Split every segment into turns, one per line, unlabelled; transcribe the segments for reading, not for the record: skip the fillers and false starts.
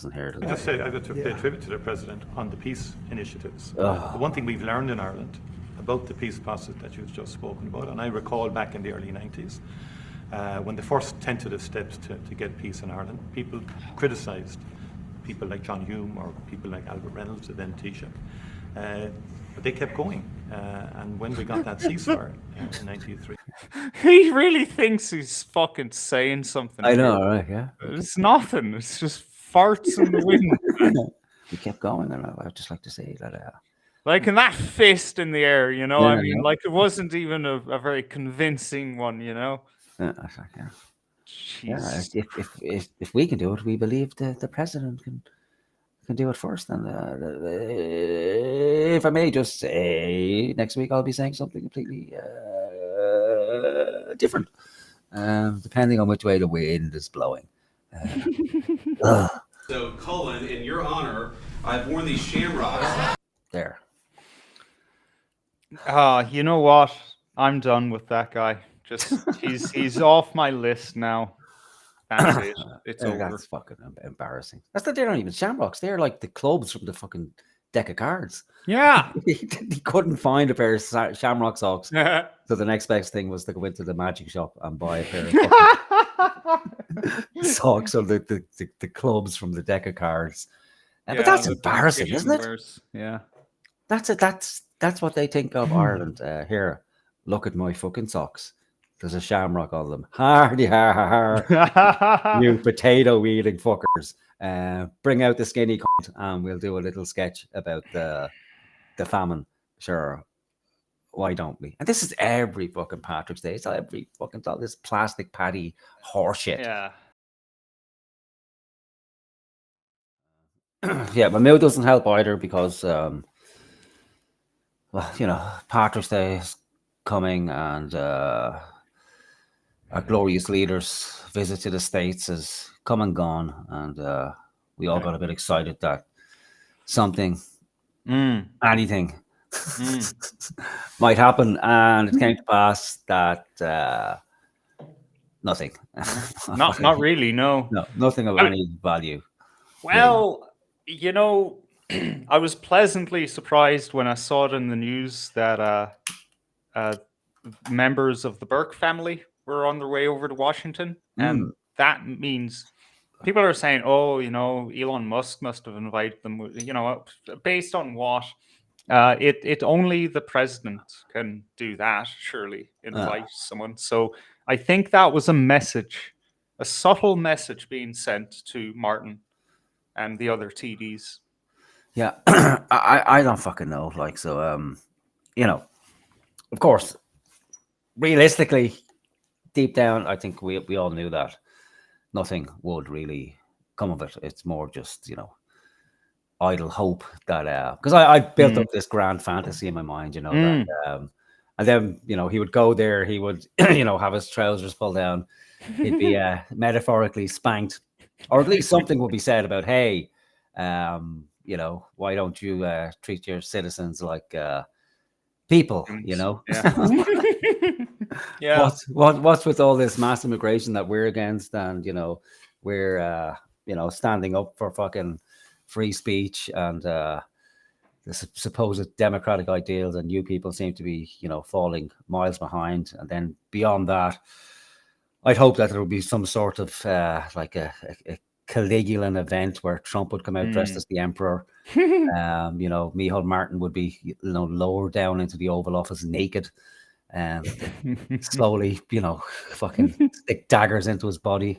Wasn't here
I just say I got to pay tribute to the president on the peace initiatives. The one thing we've learned in Ireland about the peace process that you've just spoken about, and I recall back in the early 90s, when the first tentative steps to get peace in Ireland, people criticised people like John Hume or people like Albert Reynolds, and then Taoiseach. But they kept going. And when we got that ceasefire in 93.
He really thinks he's fucking saying something.
I know, right? Yeah.
It's nothing. It's just farts in the wind.
We kept going, and I'd just like to say that.
Like, in that fist in the air, you know?
Yeah,
I mean,
yeah.
like, it wasn't even a very convincing one, you know?
Yeah, I was like, yeah.
Jeez.
Yeah, if we can do it, we believe the president can do it first. And if I may just say, next week I'll be saying something completely different, depending on which way the wind is blowing.
So, Cullen, in your honor, I've worn these shamrocks.
There.
You know what? I'm done with that guy. Just he's off my list now. That's it. It's over.
That's fucking embarrassing. They're not even shamrocks. They're like the clubs from the fucking deck of cards.
Yeah.
He couldn't find a pair of shamrock socks. So the next best thing was to go into the magic shop and buy a pair of socks or the clubs from the deck of cards. But that's embarrassing, isn't it?
Yeah.
That's it. That's what they think of Ireland. Here, look at my fucking socks. There's a shamrock on them. Hardy har. You potato eating fuckers. Bring out the skinny cunt and we'll do a little sketch about the famine. Sure. Why don't we? And this is every fucking Patrick's Day. It's every fucking this plastic patty horseshit.
Yeah.
Yeah, my mood doesn't help either because well, you know, Patrick's Day is coming and our glorious leaders' visit to the States has come and gone, and we all got a bit excited that something, anything might happen, and it came to pass that nothing.
Not really, no.
No, nothing of any value.
Well, you know, I was pleasantly surprised when I saw it in the news that members of the Burke family were on their way over to Washington. And that means people are saying, oh, you know, Elon Musk must have invited them. You know, based on what? It only the president can do that, surely, invite someone. So I think that was a message, a subtle message being sent to Martin and the other TDs.
Yeah, I don't fucking know. Like, so, you know, of course, realistically, deep down, I think we all knew that nothing would really come of it. It's more just, you know, idle hope that, because I built up this grand fantasy in my mind, you know, that, and then, you know, he would go there, he would, you know, have his trousers pulled down, he'd be metaphorically spanked, or at least something would be said about, hey, you know, why don't you treat your citizens like people, you know?
Yeah. Yeah.
What's with all this mass immigration that we're against, and, you know, we're, you know, standing up for fucking free speech and the supposed democratic ideals, and you people seem to be, you know, falling miles behind. And then beyond that, I'd hope that there would be some sort of like a Caligulan event where Trump would come out dressed as the emperor. You know, Micheál Martin would be, you know, lowered down into the Oval Office naked, and slowly, you know, fucking stick daggers into his body,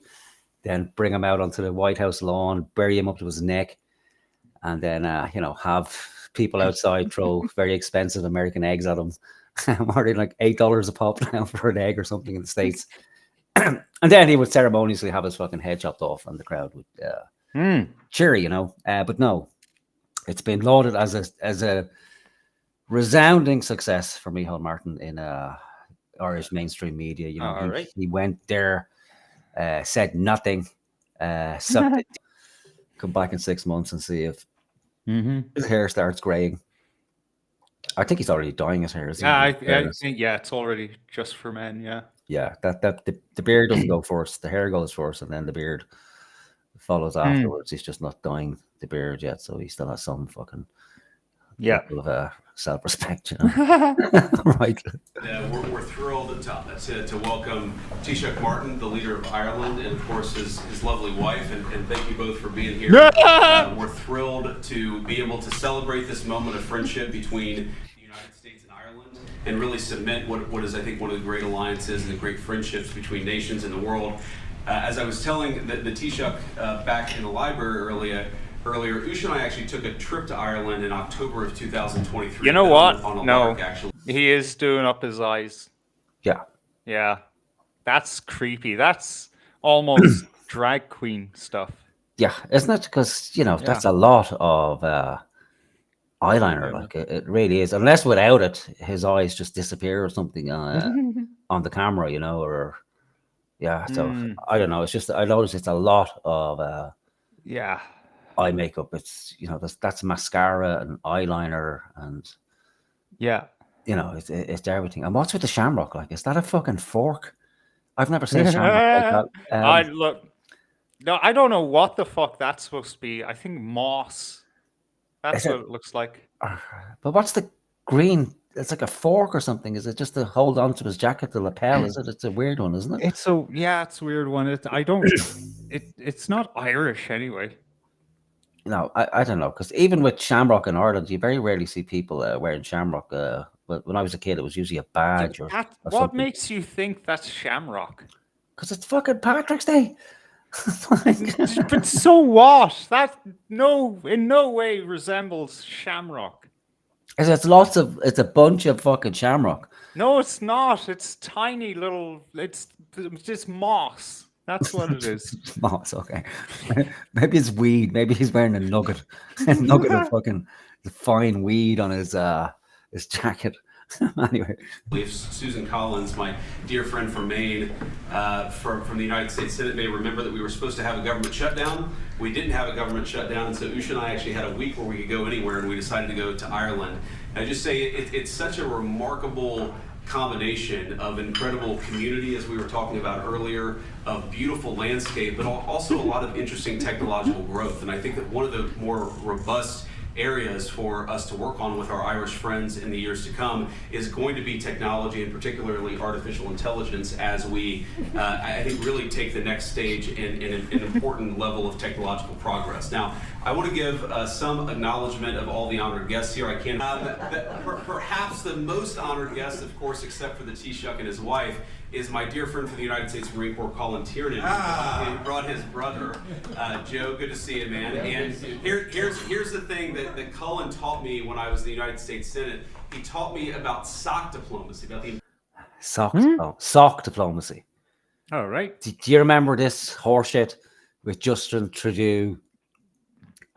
then bring him out onto the White House lawn, bury him up to his neck, and then, you know, have people outside throw very expensive American eggs at him. More like $8 a pop now for an egg or something in the States. And then he would ceremoniously have his fucking head chopped off, and the crowd would cheer, you know. But no, it's been lauded as a resounding success for Micheál Martin in Irish mainstream media. You know, he went there, said nothing, sucked it, come back in 6 months and see if his hair starts graying. I think he's already dyeing his hair.
I think, yeah, it's already just for men. Yeah.
Yeah, that the beard doesn't go first. The hair goes first, and then the beard follows afterwards. He's just not dying the beard yet, so he still has some fucking level of self-respect, you know. Right.
We're thrilled to welcome Taoiseach Martin, the leader of Ireland, and of course his lovely wife, and thank you both for being here. We're thrilled to be able to celebrate this moment of friendship between the United States and Ireland, and really cement what is, I think, one of the great alliances and the great friendships between nations in the world. As I was telling the Taoiseach back in the library earlier, Ush and I actually took a trip to Ireland in October of 2023.
You know what?
On a
No,
lark, actually.
He is doing up his eyes.
Yeah.
Yeah. That's creepy. That's almost drag queen stuff.
Yeah, isn't it? Because, you know, that's a lot of eyeliner. Like, it really is. Unless without it, his eyes just disappear or something on the camera, you know, or... Yeah, so I don't know. It's just I noticed it's a lot of eye makeup. It's, you know, that's mascara and eyeliner and you know, it's everything. And what's with the shamrock? Like, is that a fucking fork? I've never seen a shamrock like that.
No, I don't know what the fuck that's supposed to be. I think moss. That's what it looks like.
But what's the green? It's like a fork or something. Is it just to hold on to his jacket, the lapel? Is it? It's a weird one, isn't it?
It's a weird one. It's not Irish anyway.
No, I don't know, because even with shamrock in Ireland, you very rarely see people wearing shamrock. But when I was a kid, it was usually a badge or
what
something.
makes you think that's shamrock?
Because it's fucking Patrick's Day.
But so what? That in no way resembles shamrock.
It's a bunch of fucking shamrock.
No, it's not. It's tiny little. It's just moss. That's what it is.
Moss, okay. Maybe it's weed. Maybe he's wearing a nugget of fucking fine weed on his jacket. Anyway,
Susan Collins, my dear friend from Maine, from the United States Senate, may remember that we were supposed to have a government shutdown. We didn't have a government shutdown, and so Ush and I actually had a week where we could go anywhere, and we decided to go to Ireland. And I just say it's such a remarkable combination of incredible community, as we were talking about earlier, of beautiful landscape, but also a lot of interesting technological growth. And I think that one of the more robust areas for us to work on with our Irish friends in the years to come is going to be technology, and particularly artificial intelligence, as we, I think, really take the next stage in an important level of technological progress. Now, I want to give some acknowledgement of all the honored guests here. I can perhaps the most honored guest, of course, except for the Taoiseach and his wife, is my dear friend from the United States Marine Corps, Colin Tiernan, who brought his brother, Joe. Good to see you, man. And here's the thing that Colin taught me when I was in the United States Senate. He taught me about sock diplomacy, about the
sock diplomacy.
All right.
Do you remember this horseshit with Justin Trudeau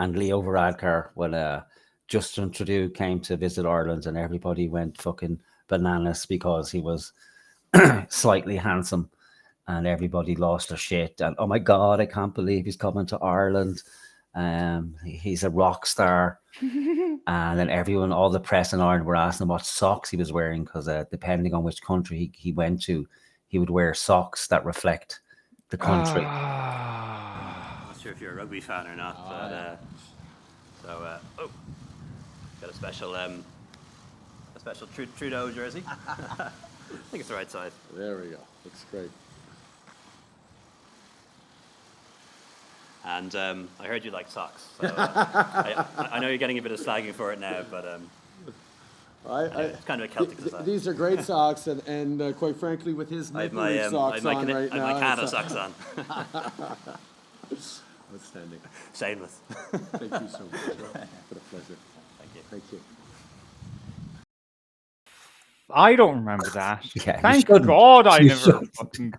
and Leo Varadkar when Justin Trudeau came to visit Ireland and everybody went fucking bananas because he was slightly handsome and everybody lost their shit and oh my god, I can't believe he's coming to Ireland. He's a rock star. And then everyone, all the press in Ireland were asking him what socks he was wearing because depending on which country he went to, he would wear socks that reflect the country.
I'm not sure if you're a rugby fan or not, but got a special Trudeau jersey. I think it's the right size.
There we go. Looks great.
And I heard you like socks. So, I know you're getting a bit of slagging for it now, but it's kind of a Celtic society.
These are great socks, and quite frankly, with his Maple socks on right now.
I have my Canada socks on.
Outstanding.
Shameless.
Thank you so much. It's been a pleasure.
Thank you.
Thank you.
I don't remember that.
Yeah,
thank God I never fucking...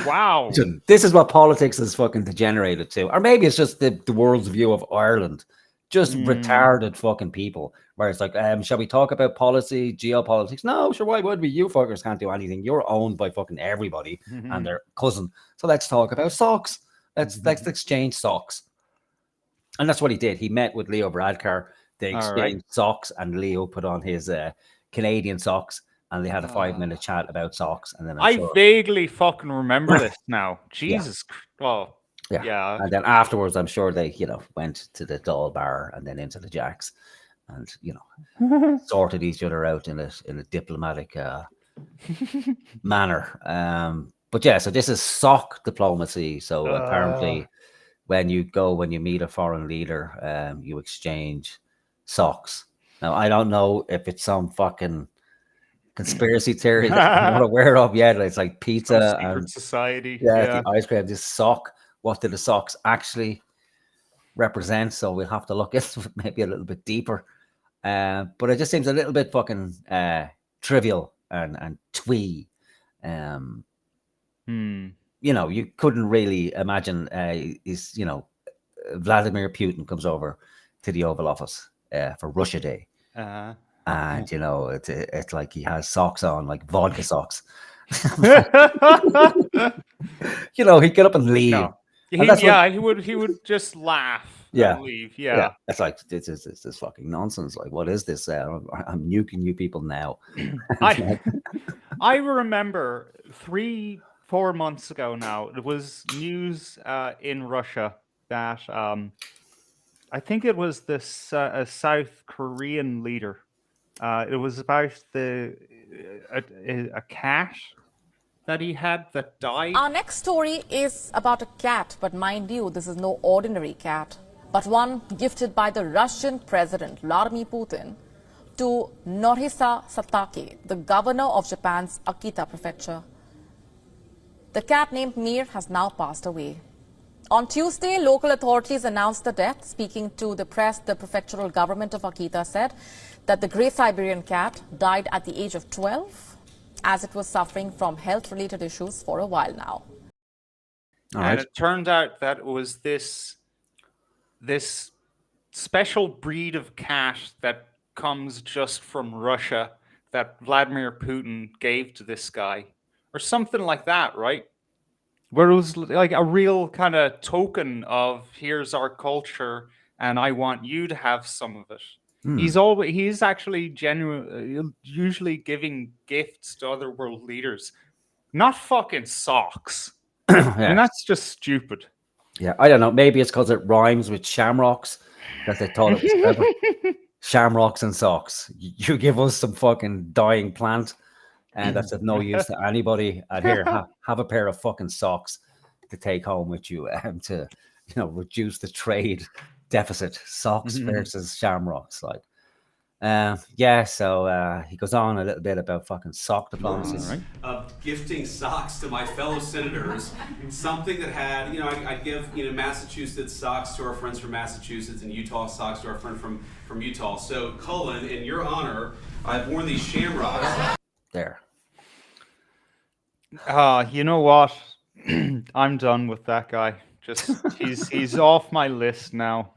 Wow.
This is what politics is fucking degenerated to. Or maybe it's just the world's view of Ireland. Just retarded fucking people. Where it's like, shall we talk about policy, geopolitics? No, sure, why would we? You fuckers can't do anything. You're owned by fucking everybody and their cousin. So let's talk about socks. Let's exchange socks. And that's what he did. He met with Leo Varadkar. They exchanged socks, and Leo put on his Canadian socks, and they had a 5-minute chat about socks. And then
I vaguely fucking remember this now. Jesus Christ. Oh.
Yeah. And then afterwards, I'm sure they, went to the Doll Bar and then into the Jacks and, sorted each other out in a diplomatic manner. But yeah, so this is sock diplomacy. So apparently when you meet a foreign leader, you exchange socks. Now, I don't know if it's some fucking conspiracy theory that I'm not aware of yet. It's like pizza and
society.
the ice cream, this sock. What do the socks actually represent? So we'll have to look at maybe a little bit deeper. But it just seems a little bit fucking trivial and twee. You couldn't really imagine Vladimir Putin comes over to the Oval Office for Russia Day. And it's like he has socks on, like vodka socks. He'd get up and leave.
No. He would just laugh and leave. Yeah.
It's like this is fucking nonsense. Like, what is this? I'm nuking you people now.
I remember 3-4 months ago now, it was news in Russia that I think it was the South Korean leader. It was about a cat that he had that died.
Our next story is about a cat, but mind you, this is no ordinary cat, but one gifted by the Russian President Vladimir Putin to Norihisa Satake, the governor of Japan's Akita prefecture. The cat named Mir has now passed away. On Tuesday, local authorities announced the death. Speaking to the press, the prefectural government of Akita said that the grey Siberian cat died at the age of 12, as it was suffering from health-related issues for a while now.
And it turned out that it was this special breed of cat that comes just from Russia that Vladimir Putin gave to this guy, or something like that, right? Where it was like a real kind of token of here's our culture, and I want you to have some of it. He's actually usually giving gifts to other world leaders, not fucking socks. And that's just stupid.
Yeah, I don't know. Maybe it's because it rhymes with shamrocks that they thought it was clever. Shamrocks and socks. You give us some fucking dying plant, and that's of no use to anybody. And here, have a pair of fucking socks to take home with you, to reduce the trade deficit. Socks versus shamrocks, like. So he goes on a little bit about fucking sock diplomacy, right?
Of gifting socks to my fellow senators, something that had, I'd give, Massachusetts socks to our friends from Massachusetts and Utah socks to our friend from Utah. So, Cullen, in your honor, I've worn these shamrocks.
There.
You know what? I'm done with that guy. Just he's off my list now.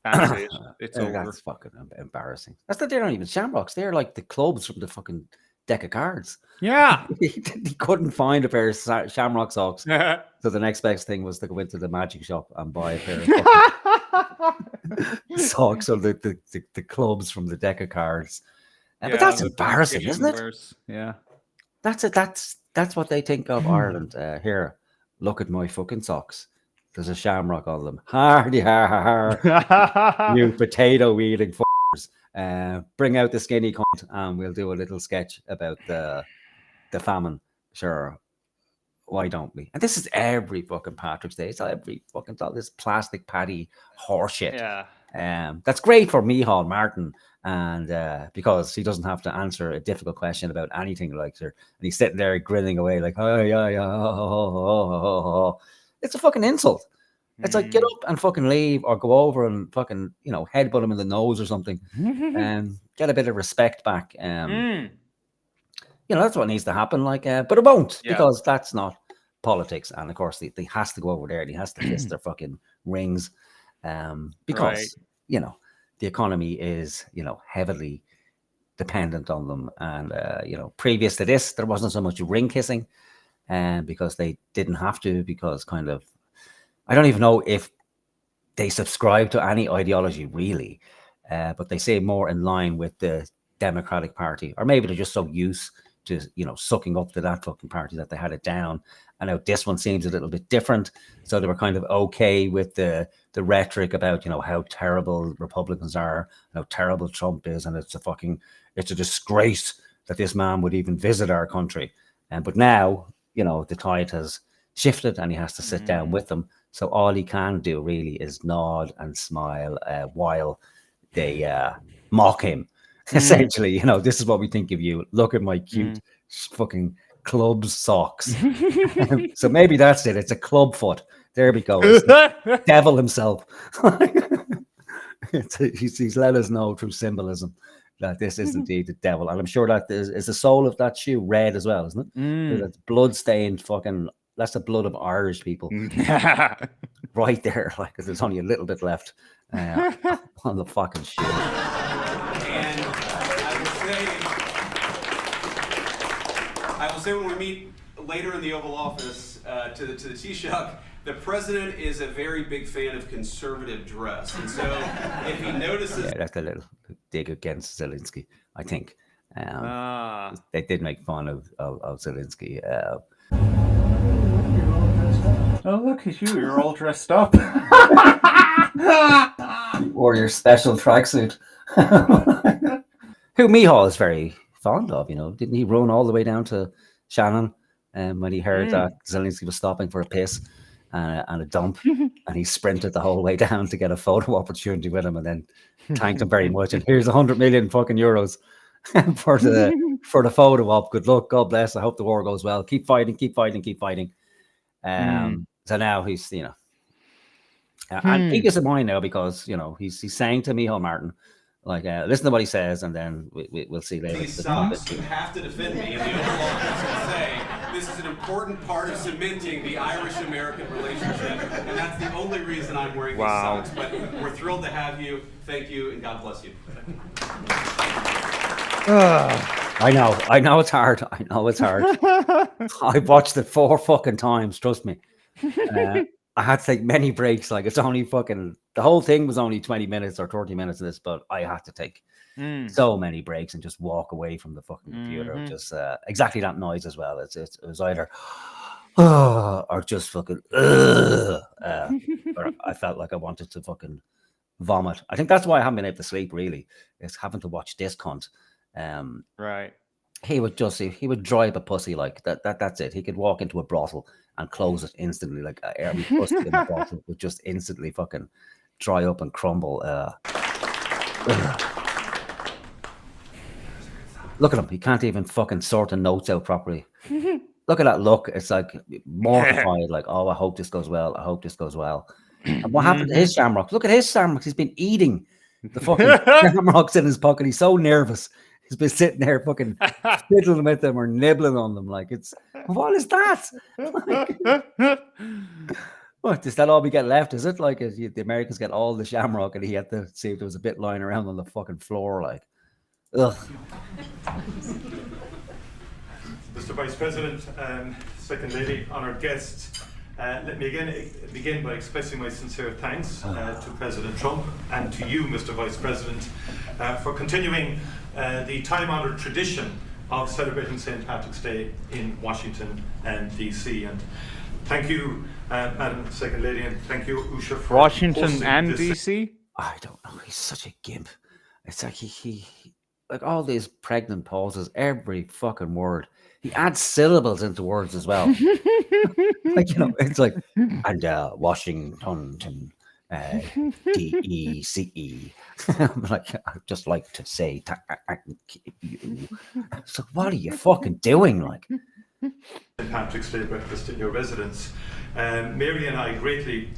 That's it. It's over.
That's fucking embarrassing. That's that they're not even shamrocks. They're like the clubs from the fucking deck of cards.
Yeah.
He couldn't find a pair of shamrock socks. So the next best thing was to go into the magic shop and buy a pair of socks or the clubs from the deck of cards. But that's embarrassing, isn't it?
Yeah.
That's it. That's what they think of Ireland. Here, look at my fucking socks. There's a shamrock on them. Hardy har. You potato eating f***ers. Bring out the skinny cunt and we'll do a little sketch about the famine. Sure. Why don't we? And this is every fucking Patrick's Day. It's every fucking this plastic patty horseshit.
Yeah.
That's great for Micheál Martin, and because he doesn't have to answer a difficult question about anything like her, and he's sitting there grinning away like, oh yeah. It's a fucking insult. It's like, get up and fucking leave, or go over and fucking, headbutt him in the nose or something, and get a bit of respect back. That's what needs to happen. Like, but it won't, because that's not politics. And of course, they has to go over there and he has to kiss their fucking rings, because the economy is heavily dependent on them. And previous to this, there wasn't so much ring kissing. Because they didn't have to, because I don't even know if they subscribe to any ideology really, but they say more in line with the Democratic Party, or maybe they're just so used just, you know, sucking up to that fucking party that they had it down. And now this one seems a little bit different. So they were kind of okay with the rhetoric about, you know, how terrible Republicans are, how terrible Trump is, and it's a disgrace that this man would even visit our country. But now, you know, the tide has shifted and he has to sit down with them. So all he can do really is nod and smile while they mock him. Essentially, you know, this is what we think of you. Look at my cute fucking club socks. So maybe that's it. It's a club foot. There we go. It's the devil himself. He's let us know through symbolism that this is indeed the devil. And I'm sure that is the sole of that shoe red as well, isn't it? That's blood stained fucking, that's the blood of Irish people. Right there. Like, because there's only a little bit left on the fucking shoe.
And I will say when we meet later in the Oval Office to the Taoiseach, the president is a very big fan of conservative dress. And so if he notices...
Yeah, that's a little dig against Zelensky, I think. They did make fun of Zelensky.
Oh, look at you. You're all dressed up.
Or your special tracksuit. Who Micheál is very fond of, you know. Didn't he run all the way down to Shannon when he heard that Zelensky was stopping for a piss and a dump, and he sprinted the whole way down to get a photo opportunity with him, and then thanked him very much. And here's 100 million fucking euros for the photo op. Good luck, God bless. I hope the war goes well. Keep fighting, keep fighting, keep fighting. So now he's, you know, and he gets in mind now because, you know, he's saying to Micheál Martin, like, listen to what he says, and then we'll see later.
These socks, you have to defend me in the Oval Office and say this is an important part of cementing the Irish-American relationship, and that's the only reason I'm wearing these socks. But we're thrilled to have you. Thank you, and God bless you.
I know it's hard. I know it's hard. I've watched it 4 fucking times, trust me. I had to take many breaks. Like, it's only fucking, the whole thing was only 20 minutes or 30 minutes of this, but I had to take so many breaks and just walk away from the fucking computer. Just exactly that noise as well. It was either or just fucking or I felt like I wanted to fucking vomit. I think that's why I haven't been able to sleep, really, is having to watch this cunt.
Right.
He would dry up a pussy like that. That's it. He could walk into a brothel and close it instantly. Like every pussy in the brothel would just instantly fucking dry up and crumble. Look at him. He can't even fucking sort the notes out properly. Look at that look. It's like mortified. Like, oh, I hope this goes well. I hope this goes well. And what happened to his shamrocks? Look at his shamrocks. He's been eating the fucking shamrocks in his pocket. He's so nervous. He's been sitting there fucking fiddling with them or nibbling on them. Like, it's, what is that? Like, what, does that all we get left? Is it like the Americans get all the shamrock and he had to see if there was a bit lying around on the fucking floor? Like, ugh.
Mr. Vice President, Second Lady, honoured guests, let me again begin by expressing my sincere thanks to President Trump and to you, Mr. Vice President, for continuing the time-honoured tradition of celebrating St. Patrick's Day in Washington and DC. And thank you, Madam Second Lady, and thank you, Usha, for
Washington and DC?
I don't know. He's such a gimp. It's like he like all these pregnant pauses, every fucking word. He adds syllables into words as well. Like, you know, it's like, and Washington, DECE. I'm like, I'd just like to say, so what are you fucking doing? Like,
St. Patrick's Day breakfast in your residence. Mary and I greatly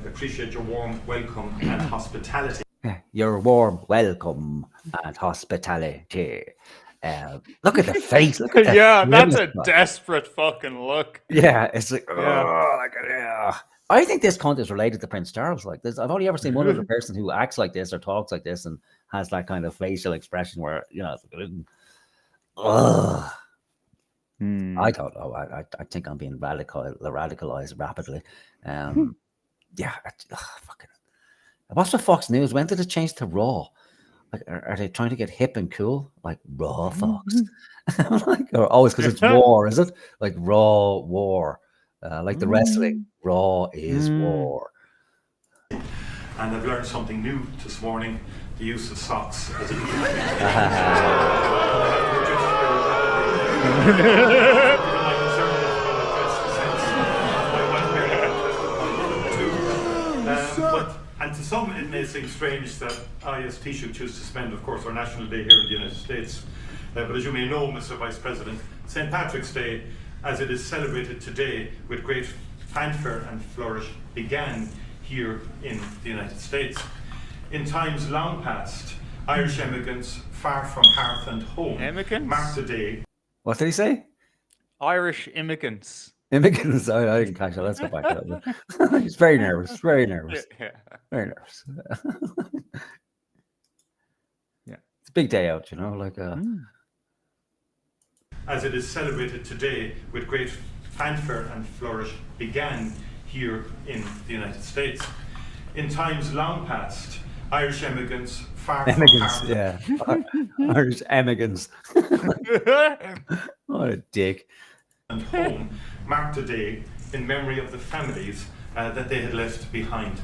appreciate your warm welcome and hospitality.
Your warm welcome and hospitality. Look at the face. Look at
yeah, that's a desperate fucking look.
Yeah, it's like, oh, like, yeah. I think this cunt is related to Prince Charles. Like this, I've only ever seen one other person who acts like this or talks like this and has that kind of facial expression where, you know, it's like, I don't know. I think I'm being radicalized rapidly. Yeah, fucking. What's with Fox News? When did it change to Raw? Like, are they trying to get hip and cool? Like Raw Fox? Like, or always because it's war, is it? Like Raw War, like the wrestling. Raw is war.
And I've learned something new this morning: the use of socks as a And to some, it may seem strange that I, as Taoiseach, choose to spend, of course, our National Day here in the United States. But as you may know, Mr. Vice President, St. Patrick's Day, as it is celebrated today with great fanfare and flourish, began here in the United States. In times long past, Irish emigrants far from hearth and home marked the day.
What did he say?
Irish immigrants.
Immigrants. I didn't catch that. Let's go back to that. He's very nervous. Very nervous.
Yeah.
Very nervous.
Yeah.
It's a big day out, you know, like
As it is celebrated today with great fanfare and flourish, began here in the United States. In times long past, Irish emigrants far from hearth.
Yeah. Irish emigrants. What a dick.
And home marked a day in memory of the families that they had left behind.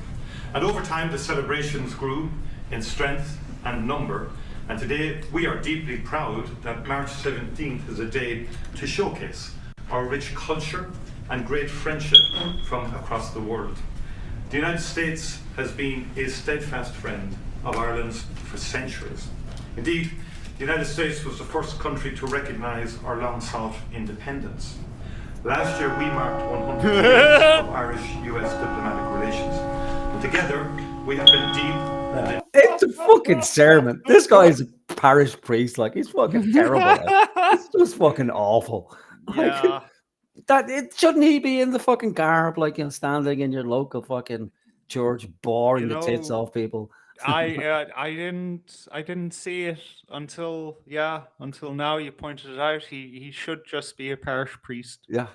And over time, the celebrations grew in strength and number. And today, we are deeply proud that March 17th is a day to showcase our rich culture and great friendship from across the world. The United States has been a steadfast friend of Ireland's for centuries. Indeed, the United States was the first country to recognise our long-sought independence. Last year, we marked 100 years of Irish-US diplomatic relations. And together, we have been deep.
It's a fucking sermon. This guy is a parish priest. Like, he's fucking terrible. Like, it's just fucking awful.
Yeah.
Like, shouldn't he be in the fucking garb, like, you know, standing in your local fucking church, boring the tits off people?
I didn't see it until now. You pointed it out. He should just be a parish priest.
Yeah.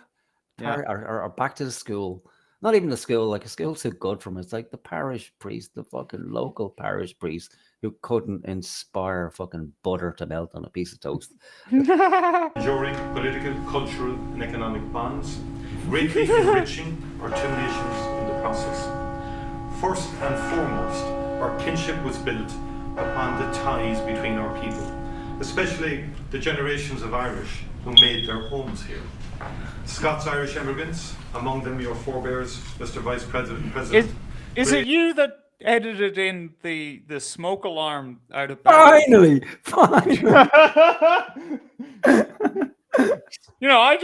Yeah.
Or back to the school. Not even the school. Like, a school's too good for him. It's like the parish priest, the fucking local parish priest who couldn't inspire fucking butter to melt on a piece of toast.
Enduring political, cultural, and economic bonds, greatly enriching our two nations in the process. First and foremost, our kinship was built upon the ties between our people, especially the generations of Irish who made their homes here. Scots-Irish immigrants, among them your forebears, Mr. Vice President.
Is it you that edited in the smoke alarm out of
Finally!
You know, I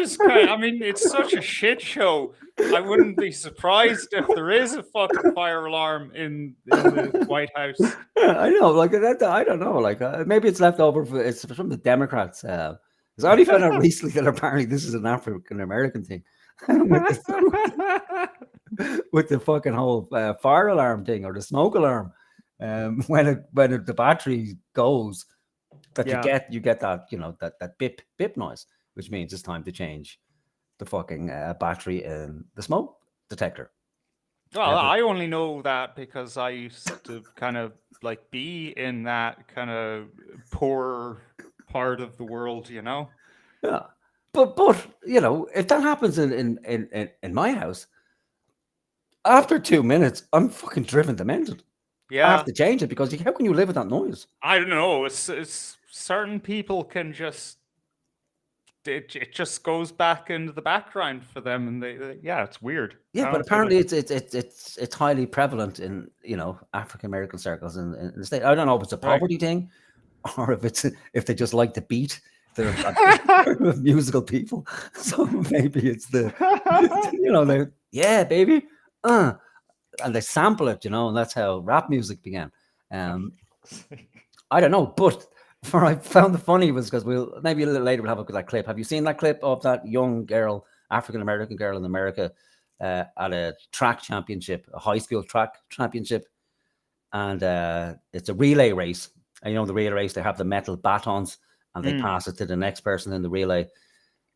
mean, it's such a shit show. I wouldn't be surprised if there is a fucking fire alarm in the White House.
I know, like, I don't know, like, maybe it's left over. It's from the Democrats. Because I only found out recently that apparently this is an African American thing. with the fucking whole fire alarm thing or the smoke alarm. When the battery goes, that you get that, you know, that bip noise, which means it's time to change the fucking battery in the smoke detector.
Well, I only know that because I used to kind of like be in that kind of poor part of the world, you know.
Yeah, but you know, if that happens in my house, after 2 minutes, I'm fucking driven demented.
Yeah,
I have to change it because how can you live with that noise?
I don't know. It's certain people can just. It just goes back into the background for them, and they it's weird.
Yeah, but apparently it's highly prevalent in, you know, African American circles in the state. I don't know if it's a poverty thing, or if they just like the beat. They're musical people, so maybe it's the you know, baby, and they sample it, you know, and that's how rap music began. I don't know, but. Where I found the funny was because maybe a little later we'll have a look at that clip. Have you seen that clip of that young girl, African American girl in America, at a track championship, a high school track championship, and it's a relay race. And you know, the relay race, they have the metal batons and they pass it to the next person in the relay.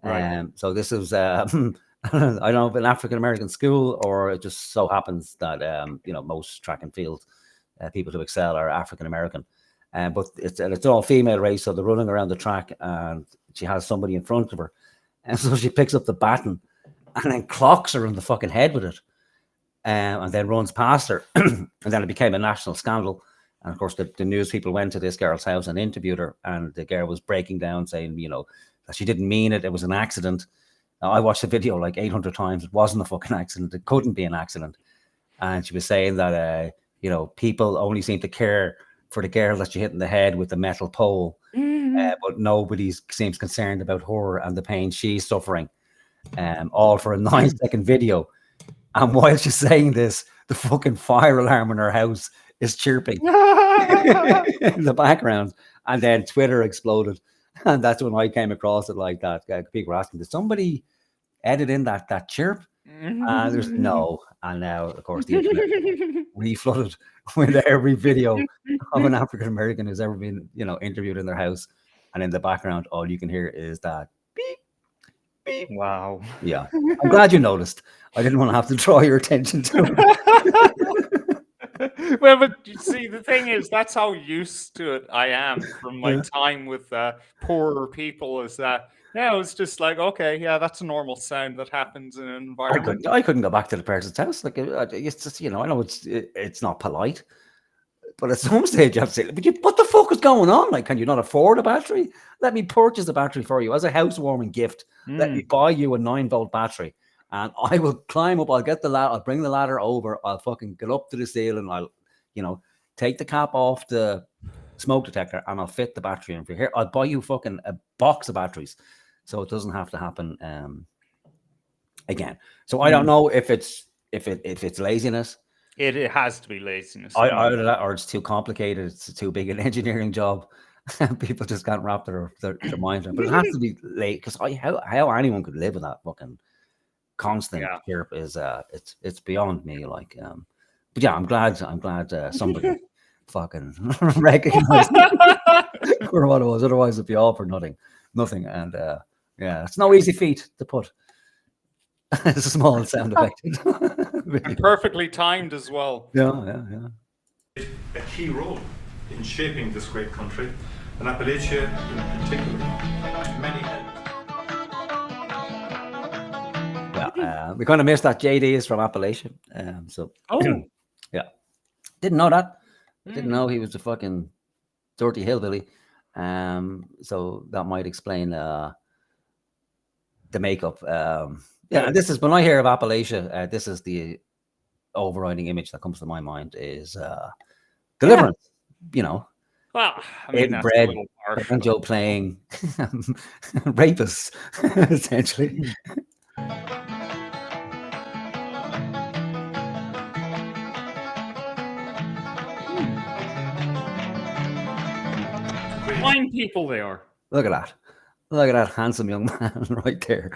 Right. So this is I don't know if an African American school, or it just so happens that you know, most track and field people who excel are African American. But it's an all female race, so they're running around the track, and she has somebody in front of her, and so she picks up the baton and then clocks her in the fucking head with it, and then runs past her, and then it became a national scandal. And of course, the news people went to this girl's house and interviewed her, and the girl was breaking down, saying, that she didn't mean it. It was an accident. Now, I watched the video like 800 times. It wasn't a fucking accident. It couldn't be an accident. And she was saying that, people only seem to care for the girl that she hit in the head with the metal pole, but nobody seems concerned about her and the pain she's suffering. All for a 9-second video. And while she's saying this, the fucking fire alarm in her house is chirping in the background. And then Twitter exploded. And that's when I came across it like that. People were asking, did somebody edit in that chirp? And there's no. And now, of course, the internet reflooded with every video of an African American who's ever been, interviewed in their house. And in the background, all you can hear is that beep, beep.
Wow.
Yeah. I'm glad you noticed. I didn't want to have to draw your attention to it.
Well, but you see, the thing is, that's how used to it I am from my time with poorer people. Is that it's just like, okay, yeah, that's a normal sound that happens in an environment.
I couldn't go back to the person's house. Like, it's just, I know it's not polite, but at some stage you have to say, what the fuck is going on? Like, can you not afford a battery? Let me purchase a battery for you as a housewarming gift. Let me buy you a 9-volt battery. And I will climb up. I'll get the ladder. I'll bring the ladder over. I'll fucking get up to the ceiling. I'll, take the cap off the smoke detector, and I'll fit the battery in for here. I'll buy you fucking a box of batteries, so it doesn't have to happen again. So I don't know if it's laziness.
It has to be laziness.
Or it's too complicated. It's too big an engineering job. People just can't wrap their minds around. But it has to be late, because how anyone could live with that fucking constant chirp is it's beyond me. Like, but yeah, I'm glad somebody fucking recognized for what it was. Otherwise, it'd be all for nothing. And it's no easy feat to put. It's a small sound effect.
And perfectly timed as well.
Yeah.
A key role in shaping this great country, and Appalachia in particular. Many.
We kind of missed that JD is from Appalachia. Didn't know that. Didn't know he was a fucking dirty hillbilly. So that might explain the makeup. This is when I hear of Appalachia. This is the overriding image that comes to my mind is Deliverance.
Well, I mean, that's
bread,
a little harsh.
banjo playing, rapists, essentially.
Fine people they are.
Look at that handsome young man right there.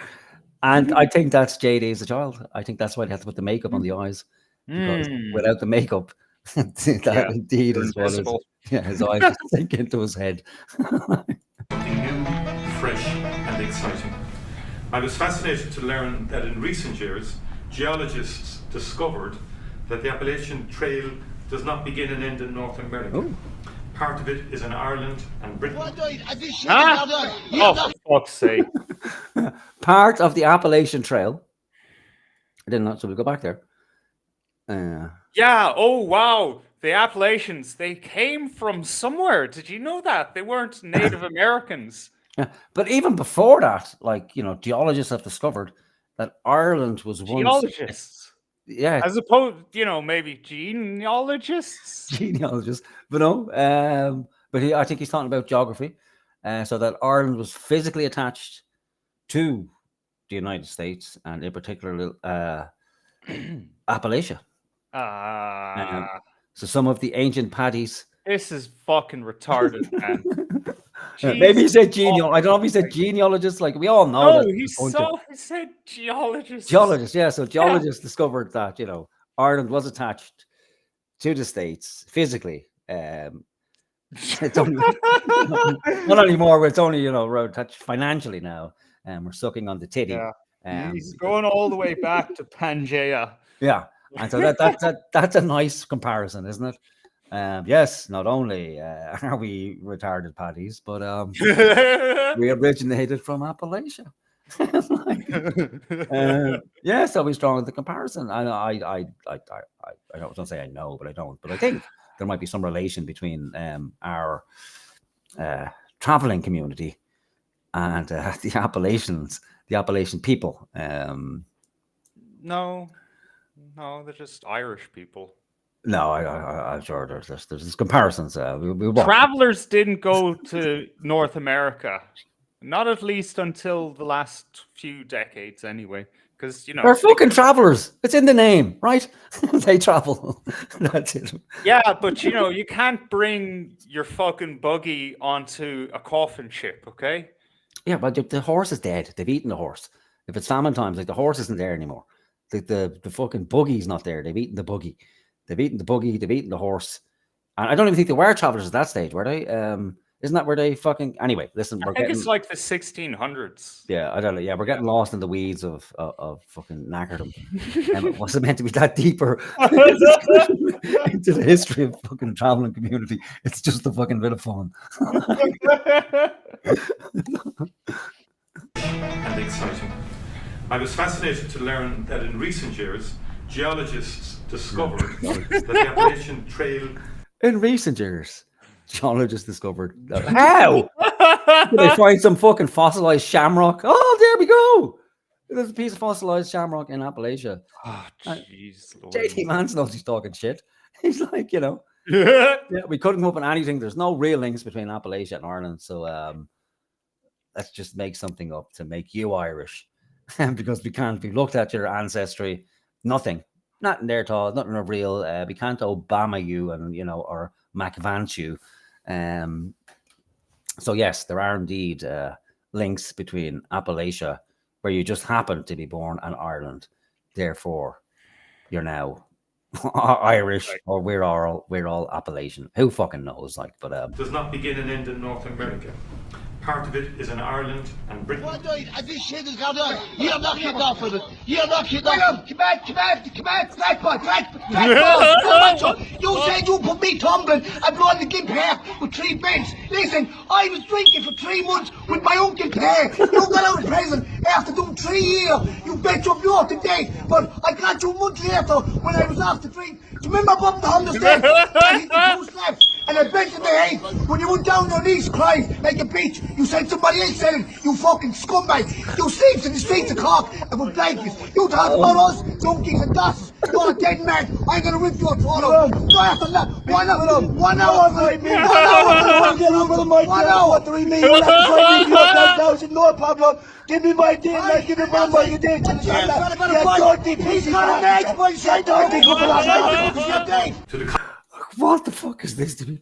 And I think that's JD as a child. I think that's why they have to put the makeup on the eyes, because without the makeup, that indeed is what is. Yeah, his eyes just sink into his head.
Something new, fresh, and exciting. I was fascinated to learn that in recent years, geologists discovered that the Appalachian Trail does not begin and end in North America.
Ooh.
Part of it is in Ireland and Britain.
Oh, for fuck's sake.
Part of the Appalachian Trail. I didn't know, so we'll go back there.
Yeah, oh wow. The Appalachians, they came from somewhere. Did you know that? They weren't Native Americans.
Yeah, but even before that, geologists have discovered that Ireland was once...
Geologists?
Yeah.
As opposed, maybe genealogists?
Genealogists. But no, I think he's talking about geography. So that Ireland was physically attached to the United States, and in particular Appalachia. So some of the ancient paddies.
This is fucking retarded, man.
Maybe he said genealogist. I don't know if he said genealogist. Like, we all know.
No, he said geologist.
Geologist, yeah. So geologists discovered that Ireland was attached to the States physically. It's only, not anymore. It's only we're attached financially now, and we're sucking on the titty.
Yeah. He's going all the way back to Pangea.
Yeah, and so that's a nice comparison, isn't it? Yes, not only are we retarded paddies, but we originated from Appalachia. Yeah, so we strong in the comparison. I don't say I know, but I don't. But I think there might be some relation between our traveling community and the Appalachian people.
No, they're just Irish people.
No, I'm sure there's comparisons. We
Travelers didn't go to North America, not at least until the last few decades, anyway. Because
they're fucking travelers. It's in the name, right? They travel. That's it.
Yeah, but you can't bring your fucking buggy onto a coffin ship, okay?
Yeah, but the horse is dead. They've eaten the horse. If it's famine times, like the horse isn't there anymore. The fucking buggy's not there. They've eaten the buggy. They've eaten the buggy. They've eaten the horse. And I don't even think they were travelers at that stage, were they? Isn't that where they fucking... Anyway, listen,
I think it's like the 1600s.
Yeah, I don't know. Yeah, we're getting lost in the weeds of fucking knackerdom. It wasn't meant to be that deeper into the history of fucking traveling community. It's just a fucking bit of fun.
And exciting. I was fascinated to learn that in recent years, geologists discovered that the Appalachian Trail...
In recent years, geologists discovered... How? Did they find some fucking fossilized shamrock? Oh, there we go. There's a piece of fossilized shamrock in Appalachia.
Oh, jeez.
JT Mance knows he's talking shit. He's like, yeah, we couldn't come up with anything. There's no real links between Appalachia and Ireland. So let's just make something up to make you Irish. Because we can't be looked at your ancestry. Nothing there at all. Nothing real. We can't Obama you and, or McVance you. So yes, there are indeed links between Appalachia, where you just happen to be born, and Ireland. Therefore, you're now Irish, or we're all Appalachian. Who fucking knows?
Does not begin and end in North America. Part of it is in Ireland and Britain.
This shit is going on. You're not kicked off with it. You're not kicked off. Come back, You said you put me tumbling and blowing the gimp hair with 3 beds. Listen, I was drinking for 3 months with my own gimp hair. You got out of prison after doing 3 years. You bet you blew up to date. But I got you months later when I was off the drink. Do you remember bumping on the steps? I hit the 2 slaps. And I bet you the head, when you went down your knees crying like a bitch, you said somebody else said it, you fucking scumbag. You sleeps in the streets of Cork and with blankets. You talk about us, junkies and dust. You're a dead man. I'm going to rip your throat out. No, after that, 1 hour. 1 hour. 1 hour. What do we mean? We'll have to try to your 10,000, no problem. Give me my deal, like you remember you did. You're dirty piece of shit. You're dirty couple of shit.
What the fuck is this, dude?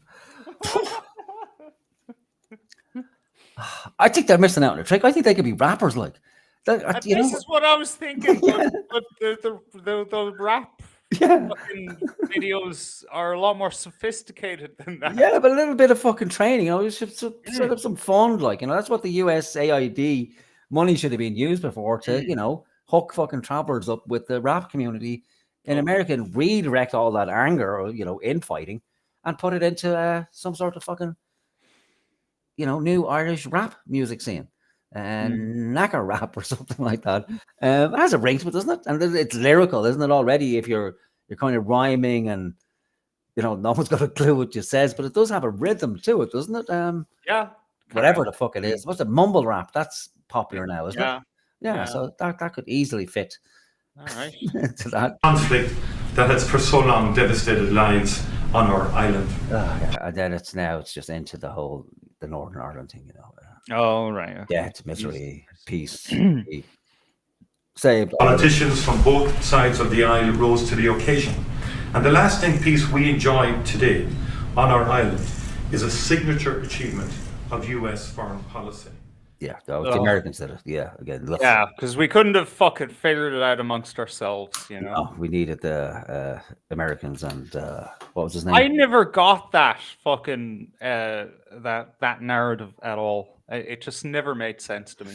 I think they're missing out on a trick. I think they could be rappers like that.
This is what I was thinking. But the rap fucking videos are a lot more sophisticated than that.
Yeah, but a little bit of fucking training. You should set up some fund, that's what the USAID money should have been used before to, hook fucking travelers up with the rap community in America and redirect all that anger, or, infighting, and put it into some sort of fucking, new Irish rap music scene, and knacker rap or something like that. It has a ring to it, doesn't it? And it's lyrical, isn't it? Already, if you're kind of rhyming, and no one's got a clue what you says, but it does have a rhythm to it, doesn't it?
Yeah.
Whatever the fuck it is. What's it? Mumble rap? That's popular now, isn't it? Yeah. So that could easily fit.
All right.
To that
conflict that has for so long devastated lives on our island.
And then it's just into the Northern Ireland thing,
Oh, right. Okay.
Death, misery, peace. Saved.
Politicians from both sides of the aisle rose to the occasion. And the lasting peace we enjoy today on our island is a signature achievement of US foreign policy.
Yeah, the Americans did it. Yeah, again. Look.
Yeah, because we couldn't have fucking figured it out amongst ourselves,
No, we needed the Americans and what was his name?
I never got that fucking that narrative at all. It just never made sense to me.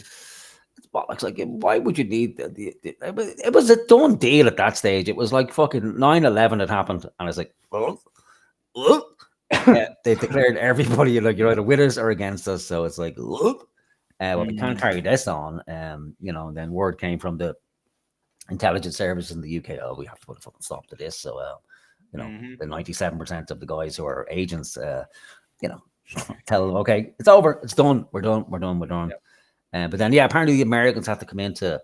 Well, it's like, why would you need it was a done deal at that stage. It was like fucking 9/11 had happened, and it's like, well, They've declared everybody like you're either with us or against us. So it's like, well, we can't carry this on. You know, and then word came from the intelligence service in the UK. Oh, we have to put a fucking stop to this. So, you know, the 97% of the guys who are agents, you know, tell them, okay, it's over, it's done, we're done. Yep. But then, yeah, apparently the Americans have to come in to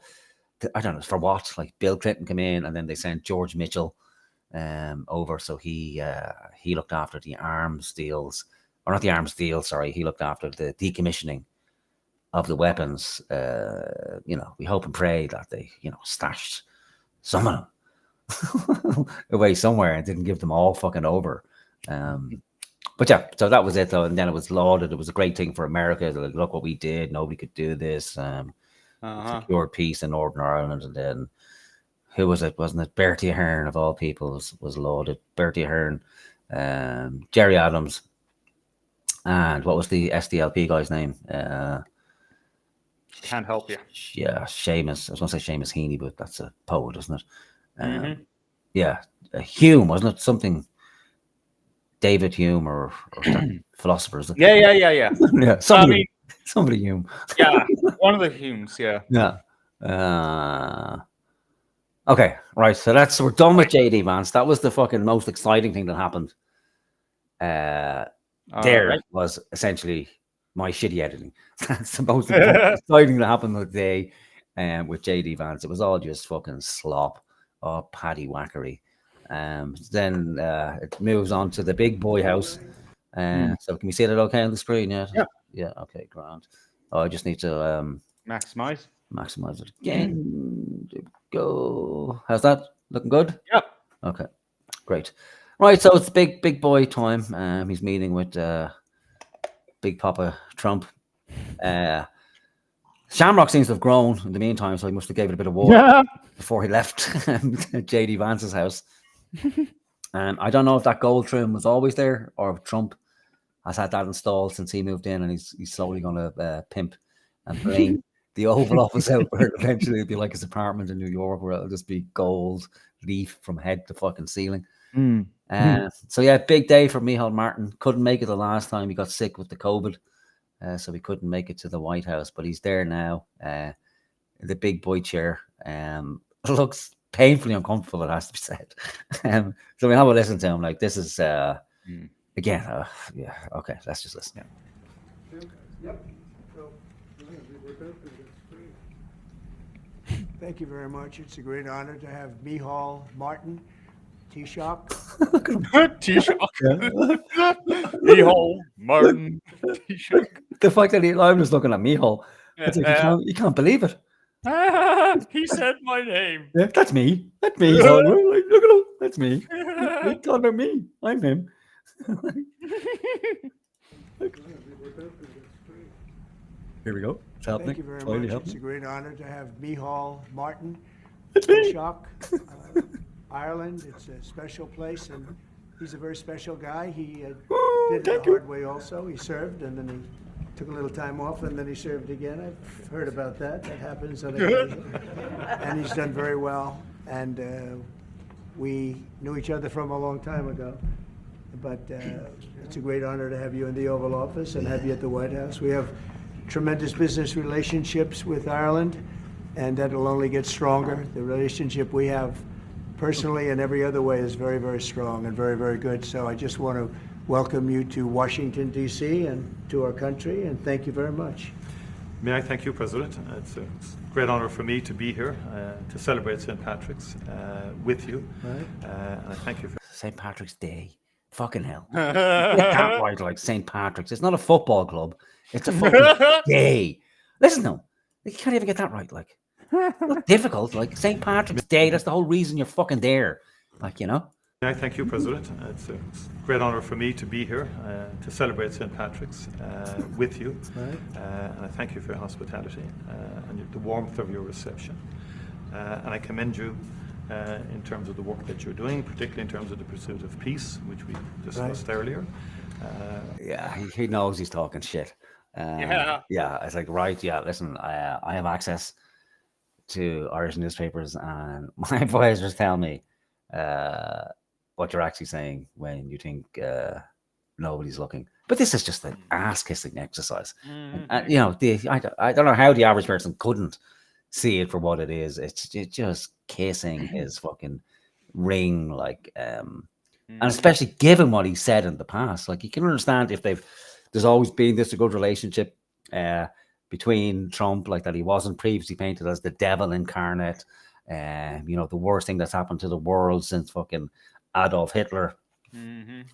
I don't know for what. Like Bill Clinton came in, and then they sent George Mitchell over, so he looked after the arms deals, or not the arms deal. Sorry, he looked after the decommissioning of the weapons. You know, we hope and pray that they, you know, stashed some of them away somewhere and didn't give them all fucking over. But yeah, so that was it though, and then it was lauded. It was a great thing for America. Like, look what we did. Nobody could do this. Secured peace in Northern Ireland, and then who was it? Wasn't it Bertie Ahern of all people was lauded? Bertie Ahern, Jerry Adams, and what was the SDLP guy's name?
Can't help you.
Yeah, Seamus. I was going to say Seamus Heaney, but that's a poet, isn't it? Yeah, Hume, wasn't it? Something. David Hume or philosophers.
Yeah.
Yeah, somebody Hume.
Yeah, one of the Humes. Yeah.
Okay, right. So we're done with JD Vance. That was the fucking most exciting thing that happened. Was essentially my shitty editing. That's the most exciting thing that happened the day with JD Vance. It was all just fucking slop, paddy whackery. Then it moves on to the big boy house. So can we see that okay on the screen? Yeah. Okay, grand. I just need to
maximize
it again. Go. How's that? Looking good?
Yeah.
Okay, great. Right, so it's big boy time. He's meeting with Big Papa Trump. Shamrock seems to have grown in the meantime, so he must have gave it a bit of water before he left JD Vance's house. I don't know if that gold trim was always there or if Trump has had that installed since he moved in, and he's slowly going to pimp and bring the Oval Office out where eventually it'll be like his apartment in New York, where it'll just be gold leaf from head to fucking ceiling. So yeah, big day for Micheál Martin. Couldn't make it the last time. He got sick with the COVID, so he couldn't make it to the White House, but he's there now in the big boy chair. Looks painfully uncomfortable, it has to be said. So we have a listen to him. Like, this is again, yeah, okay, let's just listen.
Yep. Thank you very much. It's a great honor to have Micheál Martin, Taoiseach.
Micheál Martin, Taoiseach.
The fact that I'm just looking at Micheál, it's like you can't believe it.
He said my name.
Yeah, that's me. That's me. So, like, look at him. That's me. He's talking about me. I'm him. Here we go. It's happening.
Thank you very much. It's a great honor to have Micheál Martin,
It's me.
Taoiseach, Ireland. It's a special place, and he's a very special guy. He did it the hard way also. He served, and then he took a little time off, and then he served again. I've heard about that. That happens on occasion. And he's done very well. And we knew each other from a long time ago. But it's a great honor to have you in the Oval Office and have you at the White House. We have tremendous business relationships with Ireland, and that will only get stronger. The relationship we have personally and every other way is very, very strong and very, very good. So I just want to welcome you to Washington, D.C. and to our country, and thank you very much.
May I thank you, President. It's a great honor for me to be here to celebrate St. Patrick's with you.
Right.
And I thank you for
St. Patrick's Day. Fucking hell. Can't write like St. Patrick's. It's not a football club. It's a fucking day. Listen to him. You can't even get that right. Like, it's not difficult. Like, St. Patrick's Day, that's the whole reason you're fucking there. Like, you know?
May I thank you, President. It's a great honor for me to be here to celebrate St. Patrick's with you.
Right.
And I thank you for your hospitality and the warmth of your reception. And I commend you in terms of the work that you're doing, particularly in terms of the pursuit of peace, which we discussed earlier.
Yeah, he knows he's talking shit. Yeah, it's like, right, yeah, listen, I have access to Irish newspapers, and my advisors tell me, what you're actually saying when you think nobody's looking. But this is just an ass-kissing exercise. And, you know, I don't know how the average person couldn't see it for what it is. It's just kissing his fucking ring, like, and especially given what he said in the past. Like, you can understand if there's always been this good relationship between Trump, like that he wasn't previously painted as the devil incarnate, you know, the worst thing that's happened to the world since fucking Adolf Hitler.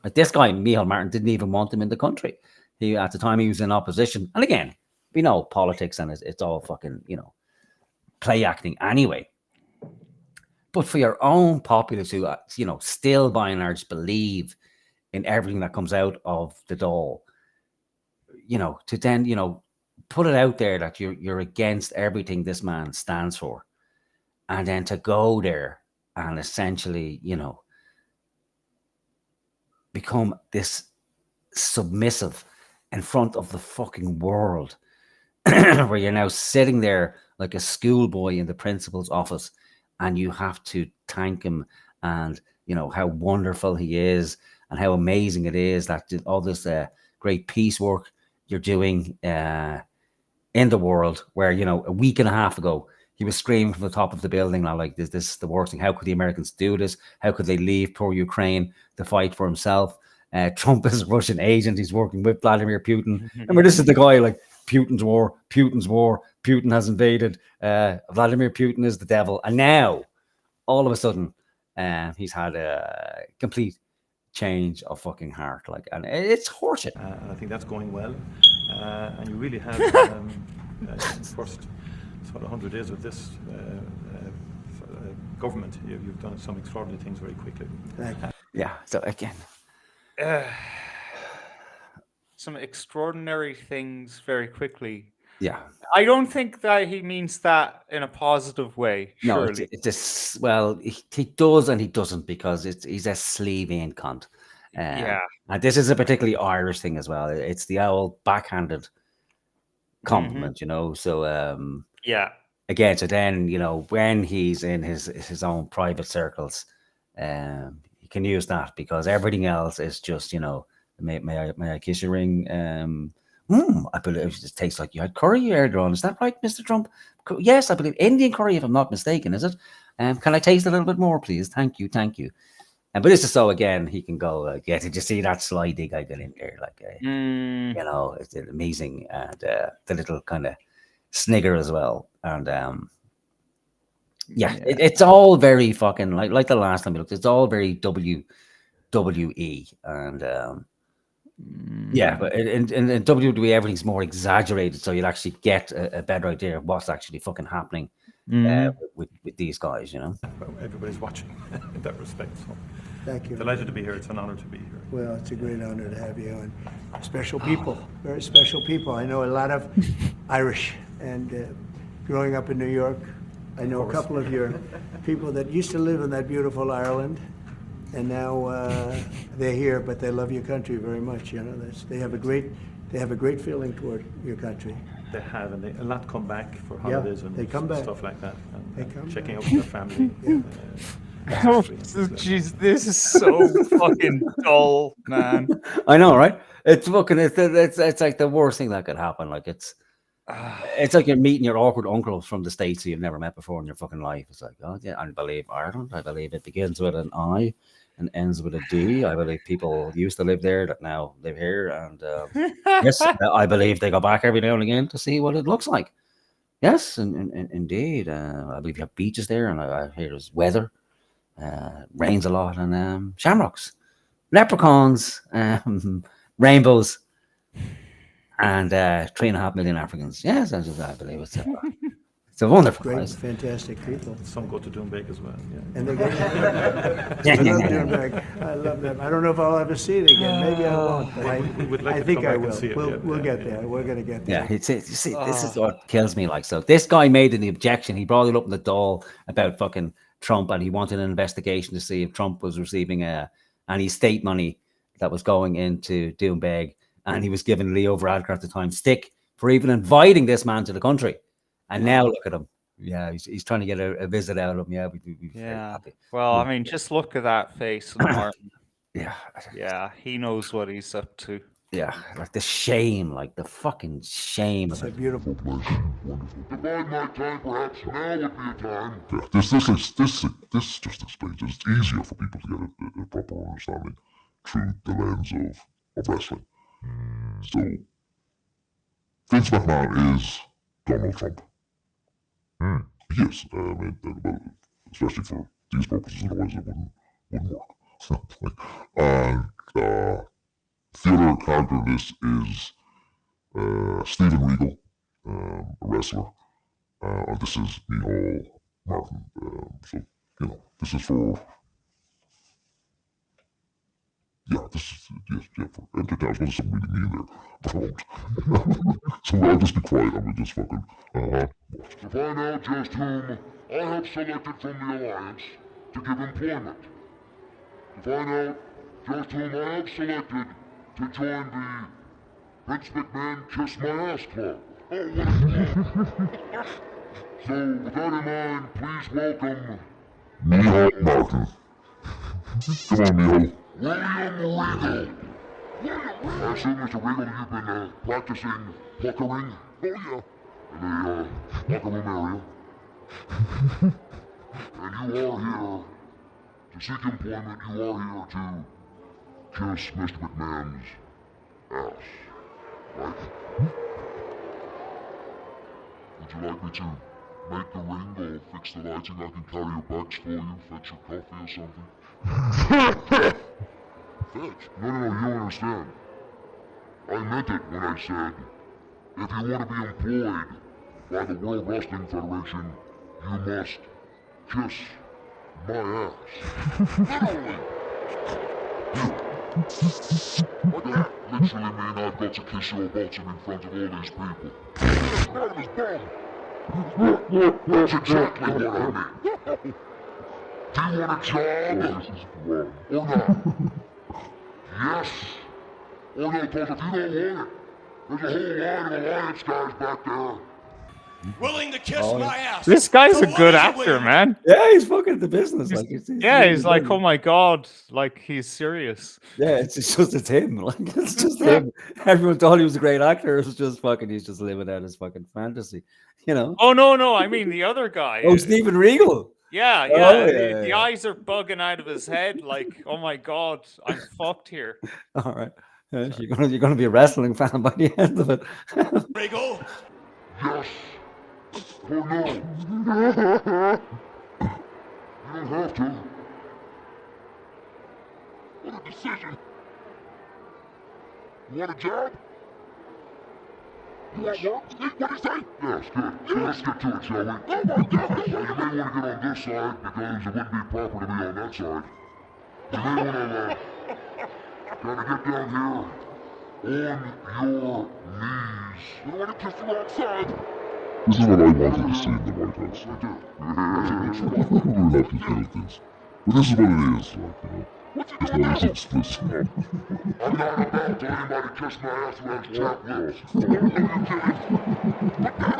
Like this guy, Micheál Martin, didn't even want him in the country. He, at the time, he was in opposition. And again, we know politics and it's all fucking, you know, play acting anyway. But for your own populace who, you know, still by and large believe in everything that comes out of the Dáil, you know, to then, you know, put it out there that you're against everything this man stands for, and then to go there and essentially, you know, become this submissive in front of the fucking world, where you're now sitting there like a schoolboy in the principal's office, and you have to thank him, and you know how wonderful he is, and how amazing it is that all this great peace work you're doing in the world. Where, you know, a week and a half ago he was screaming from the top of the building, now, like, this is the worst thing. How could the Americans do this? How could they leave poor Ukraine to fight for himself? Trump is a Russian agent. He's working with Vladimir Putin. Remember, this is the guy, like, Putin's war, Putin has invaded, Vladimir Putin is the devil. And now, all of a sudden, he's had a complete change of fucking heart. Like, and it's horseshit.
And I think that's going well. And you really have, in the first sort of 100 days of this government, you've done some extraordinary things very quickly.
Yeah, so again,
some extraordinary things very quickly.
Yeah,
I don't think that he means that in a positive way.
No,
surely.
it's well, he does and he doesn't, because he's a sleeving cunt.
Yeah,
and this is a particularly Irish thing as well. It's the old backhanded compliment, you know. So
yeah.
Again, so then, you know, when he's in his own private circles, he can use that, because everything else is just, you know, may I kiss your ring? I believe it just tastes like you had curry earlier on. Is that right, Mr. Trump? Yes, I believe Indian curry, if I'm not mistaken. Is it? Can I taste a little bit more, please? Thank you. But this is so, again, he can go, yeah, did you see that sly dig I got in there? Like, you know, it's amazing. And the little kind of snigger as well. And it's all very fucking, like the last time we looked, it's all very WWE. And yeah, but in WWE, everything's more exaggerated, so you'll actually get a better idea of what's actually fucking happening with these guys, you know.
Everybody's watching in that respect. So
Thank you.
Delighted to be here. It's an honor to be here.
Well, it's a great honor to have you, and special people, very special people. I know a lot of Irish, and growing up in New York, I know a couple of your people that used to live in that beautiful Ireland, and now they're here, but they love your country very much. You know, they have a great feeling toward your country.
They have, and a lot come back for holidays and
they come back.
Stuff like that, and
They come
checking
back.
out with their family.
Oh, jeez, this is so fucking dull, man.
I know, right? It's fucking, it's like the worst thing that could happen. Like, it's like you're meeting your awkward uncle from the States who you've never met before in your fucking life. It's like, oh yeah, I believe Ireland. I believe it begins with an I and ends with a D. I believe people used to live there that now live here. And yes, I believe they go back every now and again to see what it looks like. Yes, and indeed. I believe you have beaches there, and I hear there's weather. Rains a lot, and shamrocks, leprechauns, rainbows, and 3.5 million Africans. Yes, I believe it's a wonderful
Great,
place.
fantastic people.
Some go to Doonbeg as well. Yeah.
And they go I love them. I don't know if I'll ever see it again. Maybe I won't, but I think I will. We'll get there. We're going to get there.
Yeah, you see, this is what kills me. Like, so this guy made an objection. He brought it up in the Dáil about fucking Trump, and he wanted an investigation to see if Trump was receiving any state money that was going into Doonbeg, and he was giving Leo Varadkar at the time stick for even inviting this man to the country. And now look at him. Yeah, he's trying to get a visit out of him. Yeah, we'd be very happy.
Well, I mean, just look at that face of Martin.
Yeah,
he knows what he's up to.
Yeah, like the shame, like the fucking shame.
It's a beautiful
place. Wonderful. Divide my time, perhaps now would be a time. Yeah, this just explains it. It's easier for people to get a proper understanding through the lens of wrestling. So, Vince McMahon is Donald Trump. Yes, I mean, well, especially for these purposes, otherwise it wouldn't work. And the other character in this is Steven Regal, a wrestler, and this is Micheál Martin. So, you know, this is for, for entertainment. I was going to say something really mean there, but I won't. So I'll just be quiet and we'll just fucking watch. To find out just whom I have selected from the Alliance to give employment. To find out just whom I have selected to join the Vince McMahon Kiss My Ass Club. Oh, what a club. So, with that in mind, please welcome Micheál Martin. Come on, Micheál. William Regal. I assume, Mr. Regal, you've been practicing puckering. Oh, yeah. In the locker room area. And you are here to seek employment. You are here to kiss Mr. McMahon's ass. Right? Would you like me to make the ring or fix the lighting? I can carry your bags for you, fetch your coffee or something. Fetch? No, you don't understand. I meant it when I said, if you want to be employed by the World Wrestling Federation, you must kiss my ass. Literally. Like that literally mean I've got to kiss your bottom in front of all these people. Yes, right his bum. That's exactly what I mean. Do you want a job? Or not? Yes. Or no, because if you don't want it, there's a whole line of Alliance guys back there.
Willing to kiss my ass.
This guy's a good actor, man.
Yeah, he's fucking the business. Like,
he's like, oh my god, like he's serious.
Yeah, it's him. Like it's just him. Everyone thought he was a great actor. It was just fucking. He's just living out his fucking fantasy, you know.
Oh no, I mean the other guy.
Oh, Steven Regal.
Yeah. The eyes are bugging out of his head. Like, oh my god, I'm fucked here.
All right, you're gonna be a wrestling fan by the end of it.
Regal.
Yes. Or no. You don't have to. What a decision. You want a job? You want work? What do you say? Yes, good. So let's get to it, shall we? Oh my God. You may want to get on this side because it wouldn't be proper to be on that side. You may want to kind of get down here on your knees. You want to kiss the wrong side? This is what I wanted to see in the White House. I do. We're not content this. But this is what it is, like, you know. It's not easy to split snap. I'm not about to anybody kiss my ass who has chapped lips. Are you kidding? Put that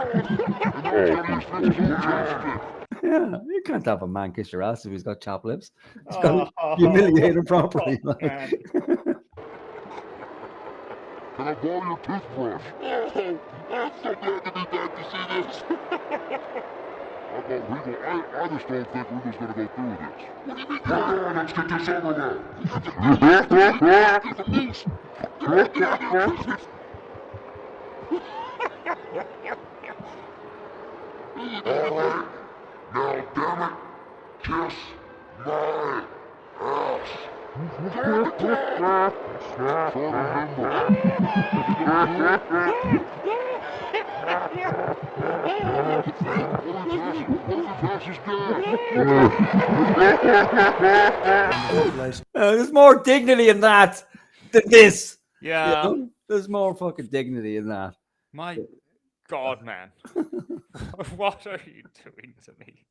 on.
Yeah, you can't have a man kiss your ass if he's got chapped lips. He's got to humiliate him properly. Like.
Can I borrow your toothbrush? Oh, I'm so glad to be back to see this. I thought Regal, I just don't think Regal's gonna go through with this. What do you mean? Come on, let's get this over with. Get the moose. Alright, now damn it, kiss my ass.
There's more dignity in that than this.
Yeah.
You know? There's more fucking dignity in that.
My God, man. What are you doing to me?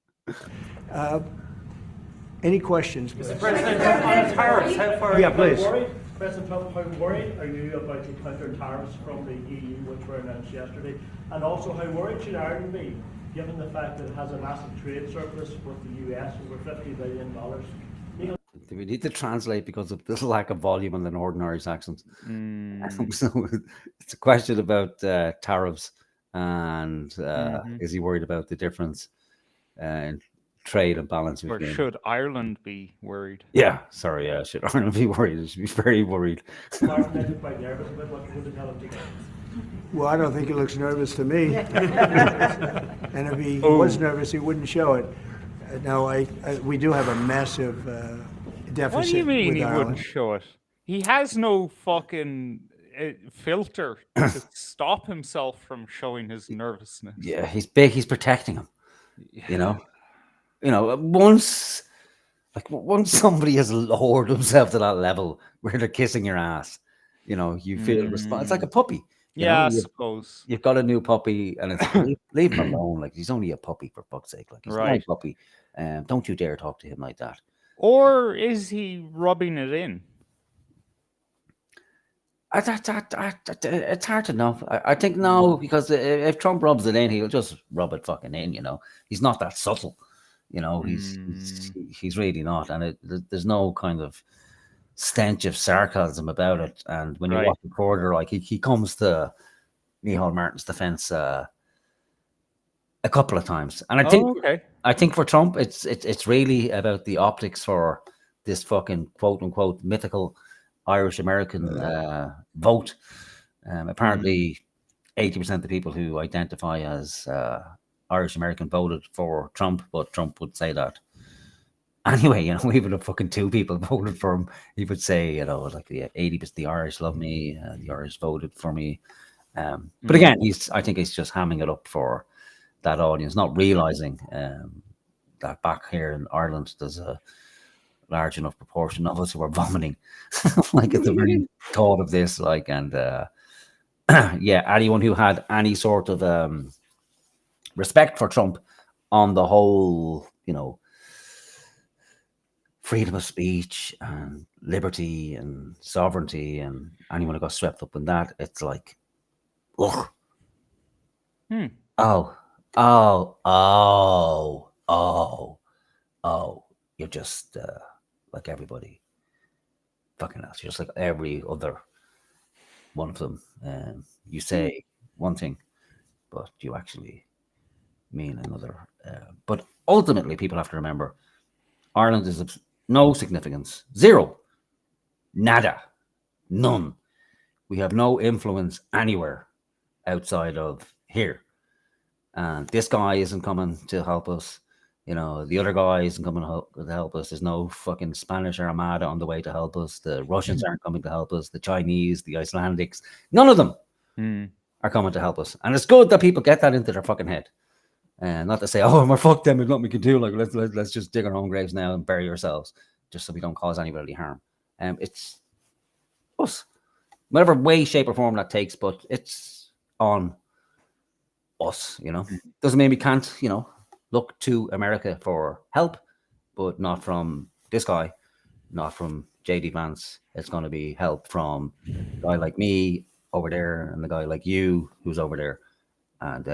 Any questions?
Mr. President, on tariffs, how far
are you
worried? President Trump, how worried are you about the counter tariffs from the EU, which were announced yesterday? And also, how worried should Ireland be given the fact that it has a massive trade surplus with the US, over $50 billion.
Do we need to translate because of this lack of volume in the Northern Irish accent? So it's a question about tariffs and is he worried about the difference in trade and balance?
Or should Ireland be worried?
Yeah, sorry, should Ireland be worried? It should be very worried.
Martin, quite nervous about what would tell him to get.
Well, I don't think he looks nervous to me. And if he was nervous, he wouldn't show it. No, we do have a massive deficit.
What do you mean
with
he
Ireland.
wouldn't show it? He has no fucking filter to stop himself from showing his nervousness.
Yeah, he's big. He's protecting him. You know, once somebody has lowered himself to that level where they're kissing your ass, you feel it's like a puppy.
I suppose
you've got a new puppy, and it's leave him alone. Like, he's only a puppy, for fuck's sake. Like, he's a puppy. Don't you dare talk to him like that.
Or is he rubbing it in?
It's hard to know. I think no, because if Trump rubs it in, he'll just rub it fucking in. He's not that subtle. He's really not, and there's no kind of stench of sarcasm about it. And when you watch the recorder, like he comes to Micheál Martin's defense a couple of times, and I think for Trump, it's really about the optics for this fucking quote unquote mythical Irish American vote. Apparently, 80% of the people who identify as Irish American voted for Trump, but Trump would say that anyway. Even if fucking 2 people voted for him, he would say, like 80% the Irish love me, the Irish voted for me. But again, I think he's just hamming it up for that audience, not realizing that back here in Ireland, there's a large enough proportion of us who are vomiting like at the very thought of this, like, and anyone who had any sort of respect for Trump on the whole, freedom of speech and liberty and sovereignty, and anyone who got swept up in that, it's like, ugh. You're just like everybody fucking else. You're just like every other one of them. You say one thing, but you actually mean another. But ultimately, people have to remember, Ireland is of no significance. Zero. Nada. None. We have no influence anywhere outside of here. And this guy isn't coming to help us. The other guy isn't coming to help us. There's no fucking Spanish Armada on the way to help us. The Russians aren't coming to help us. The Chinese, the Icelandics, none of them are coming to help us. And it's good that people get that into their fucking head. And not to say, we're fucked them, there's nothing we can do. Like, let's just dig our own graves now and bury ourselves, just so we don't cause anybody harm. It's us, whatever way, shape, or form that takes, but it's on us. Doesn't mean we can't, look to America for help, but not from this guy, not from JD Vance. It's going to be help from a guy like me over there and the guy like you who's over there, and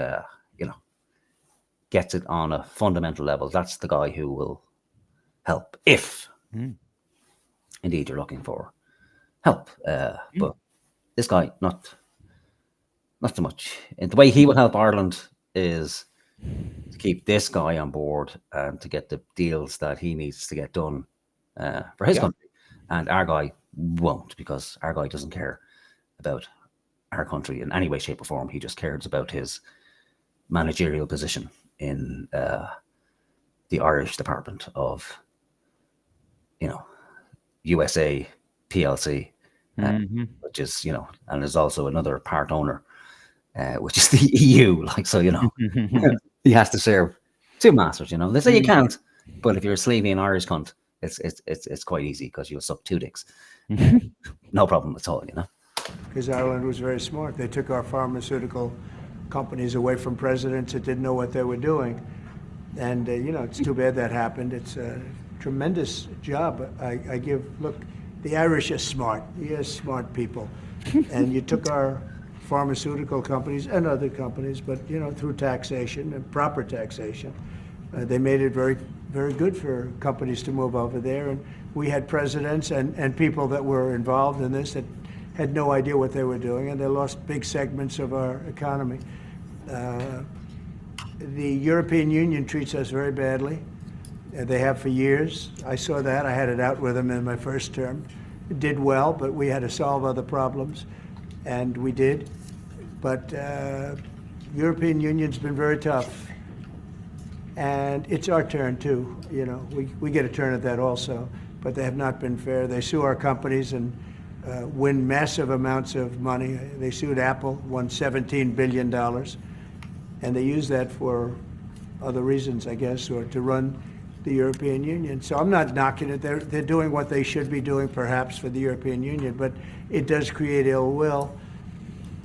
gets it on a fundamental level. That's the guy who will help if indeed you're looking for help. But this guy, not so much. And the way he will help Ireland is to keep this guy on board and to get the deals that he needs to get done for his country. And our guy won't, because our guy doesn't care about our country in any way, shape, or form. He just cares about his managerial position in the Irish Department of, USA PLC, which is, and there's also another part owner, which is the EU. Like, so, he has to serve 2 masters. They say you can't, but if you're a sleepy and Irish cunt, it's quite easy, because you'll suck 2 dicks. No problem at all.
Because Ireland was very smart. They took our pharmaceutical companies away from presidents that didn't know what they were doing. And, it's too bad that happened. It's a tremendous job. Look, the Irish are smart. You're smart people. And you took our pharmaceutical companies and other companies, but through taxation and proper taxation, they made it very, very good for companies to move over there. And we had presidents and people that were involved in this that had no idea what they were doing, and they lost big segments of our economy. The European Union treats us very badly. They have for years. I saw that. I had it out with them in my first term. It did well, but we had to solve other problems, and we did. But European Union's been very tough, and it's our turn too. We get a turn at that also, but they have not been fair. They sue our companies and win massive amounts of money. They sued Apple, won $17 billion, and they use that for other reasons, I guess, or to run the European Union. So I'm not knocking it. They're doing what they should be doing, perhaps, for the European Union, but it does create ill will.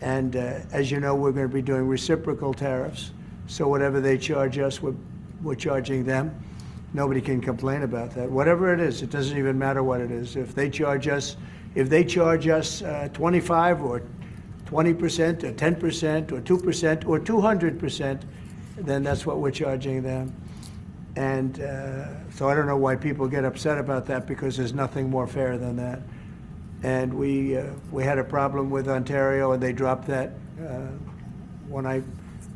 And as you know, we're going to be doing reciprocal tariffs. So whatever they charge us, we're charging them. Nobody can complain about that. Whatever it is, it doesn't even matter what it is. If they charge us 25 or 20% or 10% or 2% or 200%, then that's what we're charging them. And so I don't know why people get upset about that, because there's nothing more fair than that. And we had a problem with Ontario, and they dropped that when I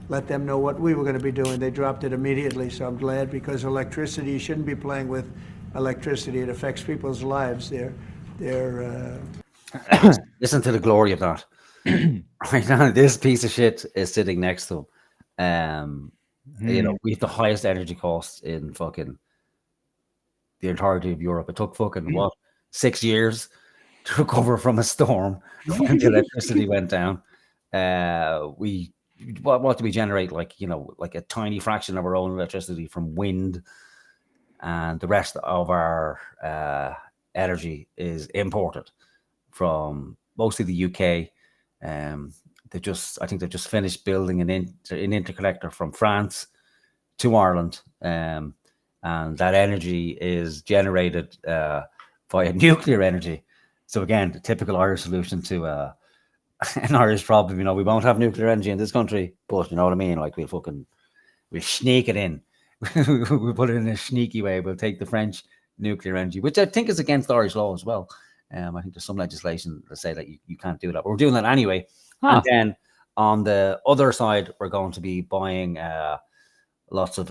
let them know what we were going to be doing. They dropped it immediately, so I'm glad, because electricity, you shouldn't be playing with electricity. It affects people's lives.
Listen to the glory of that. Right now, this piece of shit is sitting next to him. We have the highest energy costs in fucking the entirety of Europe. It took fucking 6 years to recover from a storm when the electricity went down. What do we generate? Like a tiny fraction of our own electricity from wind, and the rest of our energy is imported from mostly the UK. I think they've just finished building an interconnector from France to Ireland, and that energy is generated via nuclear energy. So again, the typical Irish solution to an Irish problem. We won't have nuclear energy in this country, but you know what I mean. Like we'll sneak it in. We'll put it in a sneaky way. We'll take the French nuclear energy, which I think is against Irish law as well. I think there's some legislation that say that you can't do that, but we're doing that anyway. And then on the other side, we're going to be buying lots of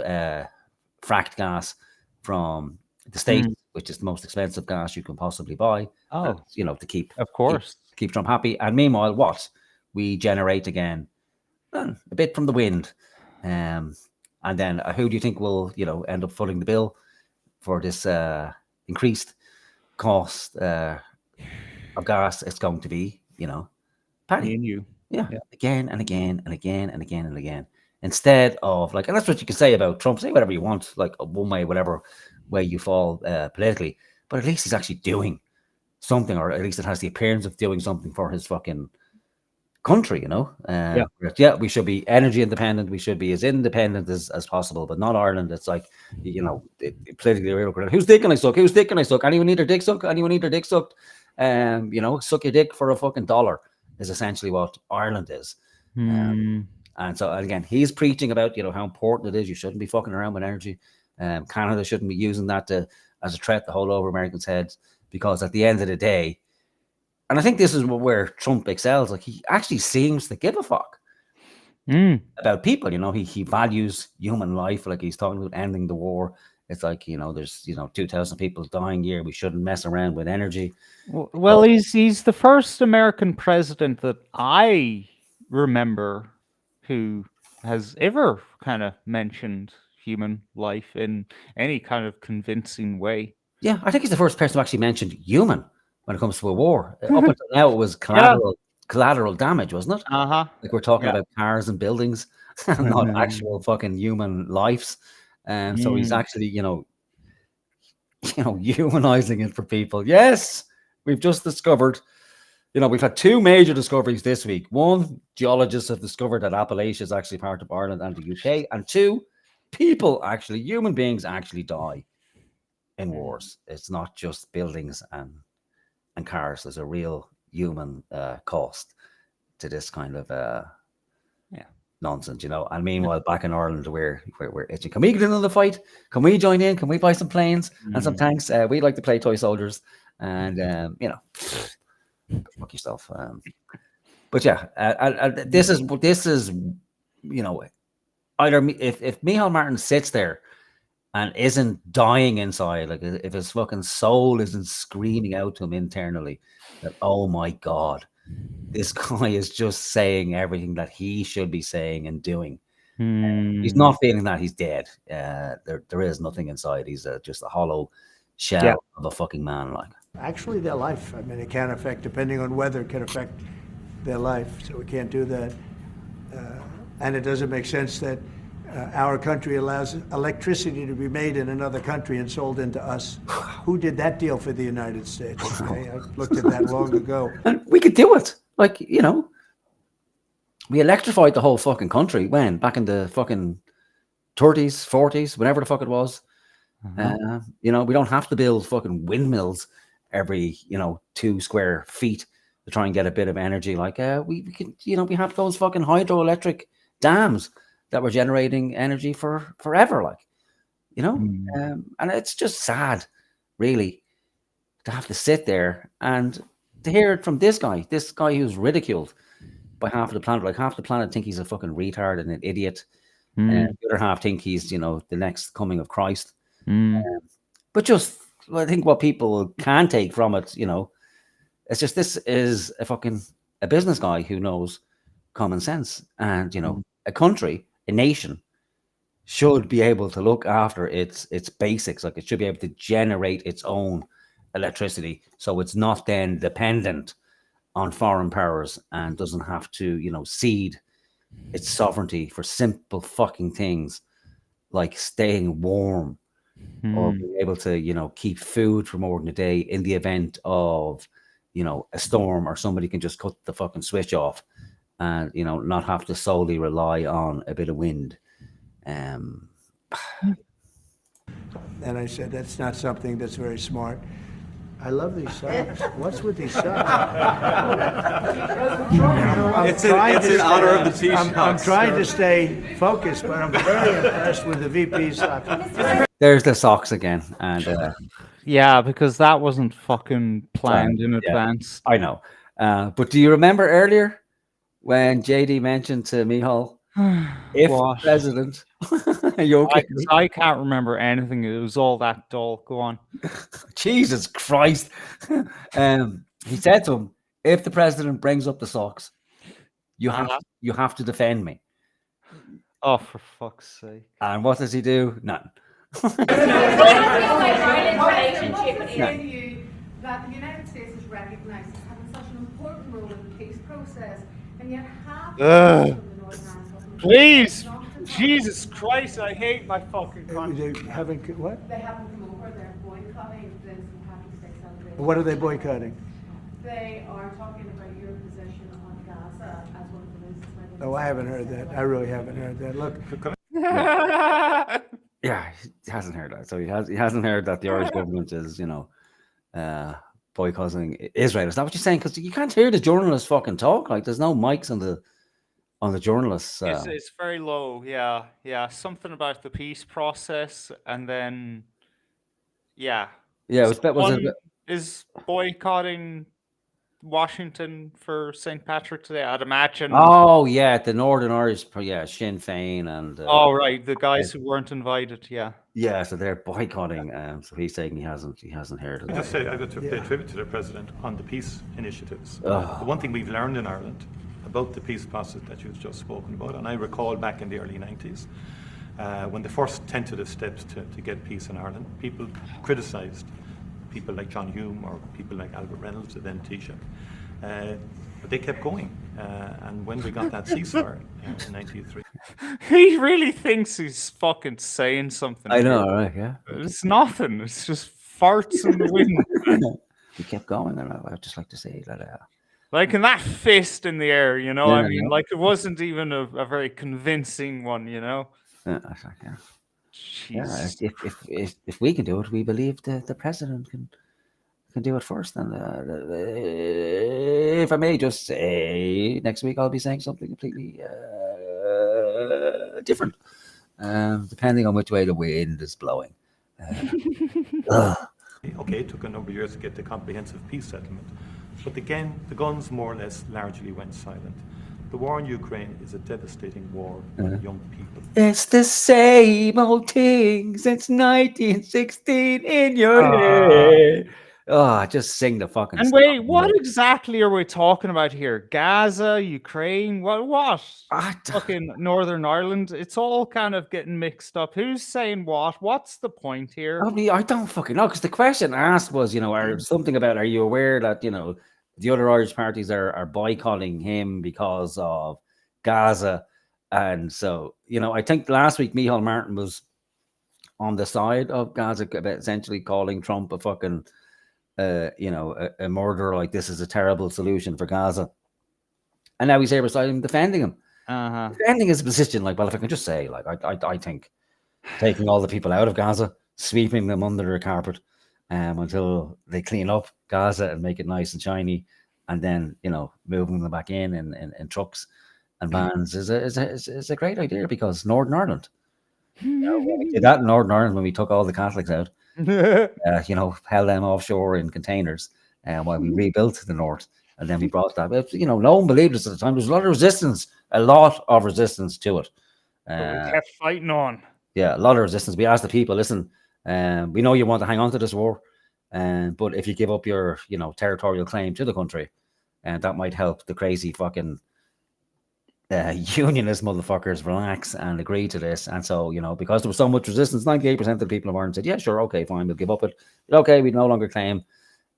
fracked gas from the States, which is the most expensive gas you can possibly buy. To keep,
of course,
keep Trump happy. And meanwhile, what we generate again, a bit from the wind. And then who do you think will end up footing the bill for this increased cost of gas? It's going to be Paddy.
Me and you.
Yeah, again and again and again and again and again. Instead of and that's what you can say about Trump. Say whatever you want, like one way, whatever way you fall politically, but at least he's actually doing something, or at least it has the appearance of doing something for his fucking country. We should be energy independent. We should be as independent as possible, but not Ireland. It's like politically irrelevant. Whose dick can I suck? Whose dick can I suck? Anyone need their dick sucked? Anyone need their dick sucked? Suck your dick for a fucking $1 is essentially what Ireland is. And so again, he's preaching about how important it is. You shouldn't be fucking around with energy. Canada shouldn't be using that as a threat to hold over Americans' heads, because at the end of the day, and I think this is where Trump excels, like he actually seems to give a fuck about people. He values human life. Like he's talking about ending the war. It's like, there's 2,000 people dying a year. We shouldn't mess around with energy.
Well, he's the first American president that I remember who has ever kind of mentioned human life in any kind of convincing way.
Yeah, I think he's the first person who actually mentioned human when it comes to a war. Up until now, it was collateral damage, wasn't it? Like we're talking about cars and buildings, not actual fucking human lives. So he's actually, humanizing it for people. Yes, we've just discovered, we've had two major discoveries this week. One, geologists have discovered that Appalachia is actually part of Ireland and the UK. And two, human beings actually die in wars. It's not just buildings and cars. There's a real human cost to this kind of nonsense, you know. And meanwhile, back in Ireland, we're itching. Can we get another fight? Can we join in? Can we buy some planes and some tanks? We like to play toy soldiers, and you know, fuck yourself. But yeah, this is, you know, either if Micheál Martin sits there and isn't dying inside, like if his fucking soul isn't screaming out to him internally that, oh my God, this guy is just saying everything that he should be saying and doing. He's not feeling that, he's dead. There is nothing inside. He's just a hollow shell of a fucking man. Like,
actually, their life. I mean, it can affect, depending on weather, it can affect their life. So we can't do that. And it doesn't make sense that our country allows electricity to be made in another country and sold into us. Who did that deal for the United States? Okay? I looked at that long ago.
And we could do it. Like, you know, we electrified the whole fucking country when? Back in the fucking 30s, 40s, whenever the fuck it was. You know, we don't have to build fucking windmills every, you know, 2 square feet to try and get a bit of energy. Like, we can, you know, we have those fucking hydroelectric dams that were generating energy for forever, like, you know. And it's just sad, really, to have to sit there and to hear it from this guy who's ridiculed by half of the planet. Like, half the planet think he's a fucking retard and an idiot, and the other half think he's, you know, the next coming of Christ. But just, I think what people can take from it, you know, it's just, this is a business guy who knows common sense, and, you know, a country, a nation should be able to look after its basics. Like, it should be able to generate its own electricity, so it's not then dependent on foreign powers and doesn't have to, you know, cede its sovereignty for simple fucking things like staying warm or being able to, you know, keep food for more than a day in the event of, you know, a storm, or somebody can just cut the fucking switch off and, you know, not have to solely rely on a bit of wind.
And I said, that's not something that's very smart. I love these socks. What's with these socks?
It's in honor of the Taoiseach.
I'm trying to stay focused, but I'm very impressed with the VP socks.
There's the socks again. And
yeah, because that wasn't fucking planned in advance.
I know. But do you remember earlier when JD mentioned to Micheál, if president, are you okay?
I can't remember anything. It was all that dull. Go on.
Jesus Christ. He said to him, if the president brings up the socks, you have to defend me.
Oh, for fuck's sake.
And what does he do? None.
That the United States is recognized as having such an important role in the peace process, and yet half
please, Jesus Christ, I hate my fucking country.
They haven't what?
They haven't come over. They're boycotting the St. Patrick's Day celebration.
What are they boycotting?
They are talking about your position on Gaza as one of the reasons why they.
Oh, I haven't heard that. I really haven't heard that. Look.
Yeah, he hasn't heard that. So he hasn't heard that the Irish government is, you know, boycotting Israel. Is that what you're saying? Because you can't hear the journalists fucking talk. Like, there's no mics on the journalists.
It's very low. Yeah. Something about the peace process, and then yeah. Is boycotting Washington for St. Patrick's Day, I'd imagine.
Oh yeah, the Northern Irish, Sinn Féin and.
Oh right, the guys who weren't invited. Yeah,
so they're boycotting. So he's saying he hasn't heard of it.
I just say I got to pay tribute to the president on the peace initiatives. The one thing we've learned in Ireland about the peace process that you've just spoken about, and I recall back in the early 90s, when the first tentative steps to get peace in Ireland, people criticised people like John Hume or people like Albert Reynolds, the then Taoiseach. But they kept going. And when we got that ceasefire in 93.
He really thinks he's fucking saying something.
I know, right? Yeah.
It's nothing. It's just farts in the wind.
We kept going, and I'd just like to say that.
Like, in that fist in the air, you know? I mean, like, it wasn't even a very convincing one, you know?
Yeah. If we can do it, we believe the president can do it first. And if I may just say, next week I'll be saying something completely different, depending on which way the wind is blowing.
Okay, it took a number of years to get the comprehensive peace settlement. But again, the guns more or less largely went silent. The war in Ukraine is a devastating war on young people.
It's the same old thing since 1916 in your head. Oh, just sing the fucking
And
song.
wait, what exactly are we talking about here? Gaza, Ukraine, what? Fucking Northern Ireland. It's all kind of getting mixed up. Who's saying what? What's the point here?
I don't fucking know, because the question asked was, something about, are you aware that, the other Irish parties are boycotting him because of Gaza? And so, I think last week Micheál Martin was on the side of Gaza, essentially calling Trump a fucking, a murderer, like this is a terrible solution for Gaza. And now he's here beside him defending him. Defending his position, like, well, if I can just say, like, I think taking all the people out of Gaza, sweeping them under the carpet until they clean up Gaza and make it nice and shiny, and then, moving them back in trucks and vans is a great idea, because Northern Ireland, we did that in Northern Ireland when we took all the Catholics out, held them offshore in containers while we rebuilt the north, and then we brought that. No one believed us at the time. There was a lot of resistance to it.
But we kept fighting on.
Yeah, a lot of resistance. We asked the people, listen, we know you want to hang on to this war, but if you give up your, territorial claim to the country, and that might help the crazy fucking unionist motherfuckers relax and agree to this. And so, because there was so much resistance, 98% of the people of Ireland said, yeah, sure, okay, fine, we'll give up it. Okay, we no longer claim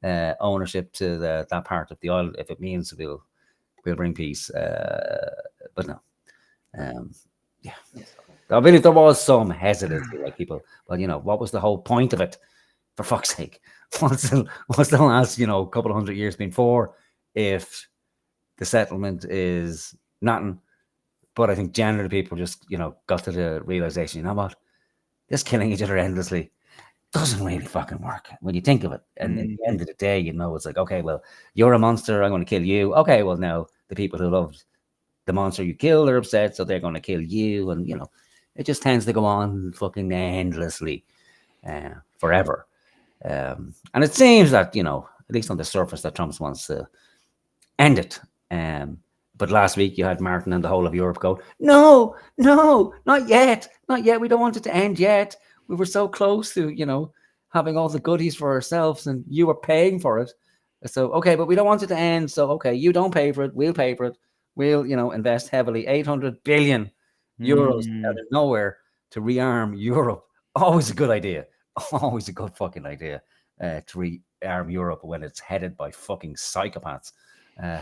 ownership to that part of the island if it means we'll bring peace. But no. Yeah. I mean, if there was some hesitancy, like people, well, what was the whole point of it? For fuck's sake, what's the last, couple of hundred years been for, if the settlement is nothing? But I think generally people just, got to the realization, you know what, just killing each other endlessly doesn't really fucking work when you think of it. And at the end of the day, it's like, okay, well, you're a monster, I'm going to kill you. Okay, well, now the people who loved the monster you killed are upset, so they're going to kill you. And, it just tends to go on fucking endlessly, forever. And it seems that, at least on the surface, that Trump wants to end it. But last week you had Martin and the whole of Europe go, no, not yet. We don't want it to end yet. We were so close to, having all the goodies for ourselves, and you were paying for it. So, okay, but we don't want it to end. So, okay, you don't pay for it. We'll pay for it. We'll, invest heavily, 800 billion euros out of nowhere to rearm Europe. Always a good idea. Always a good fucking idea to rearm Europe when it's headed by fucking psychopaths.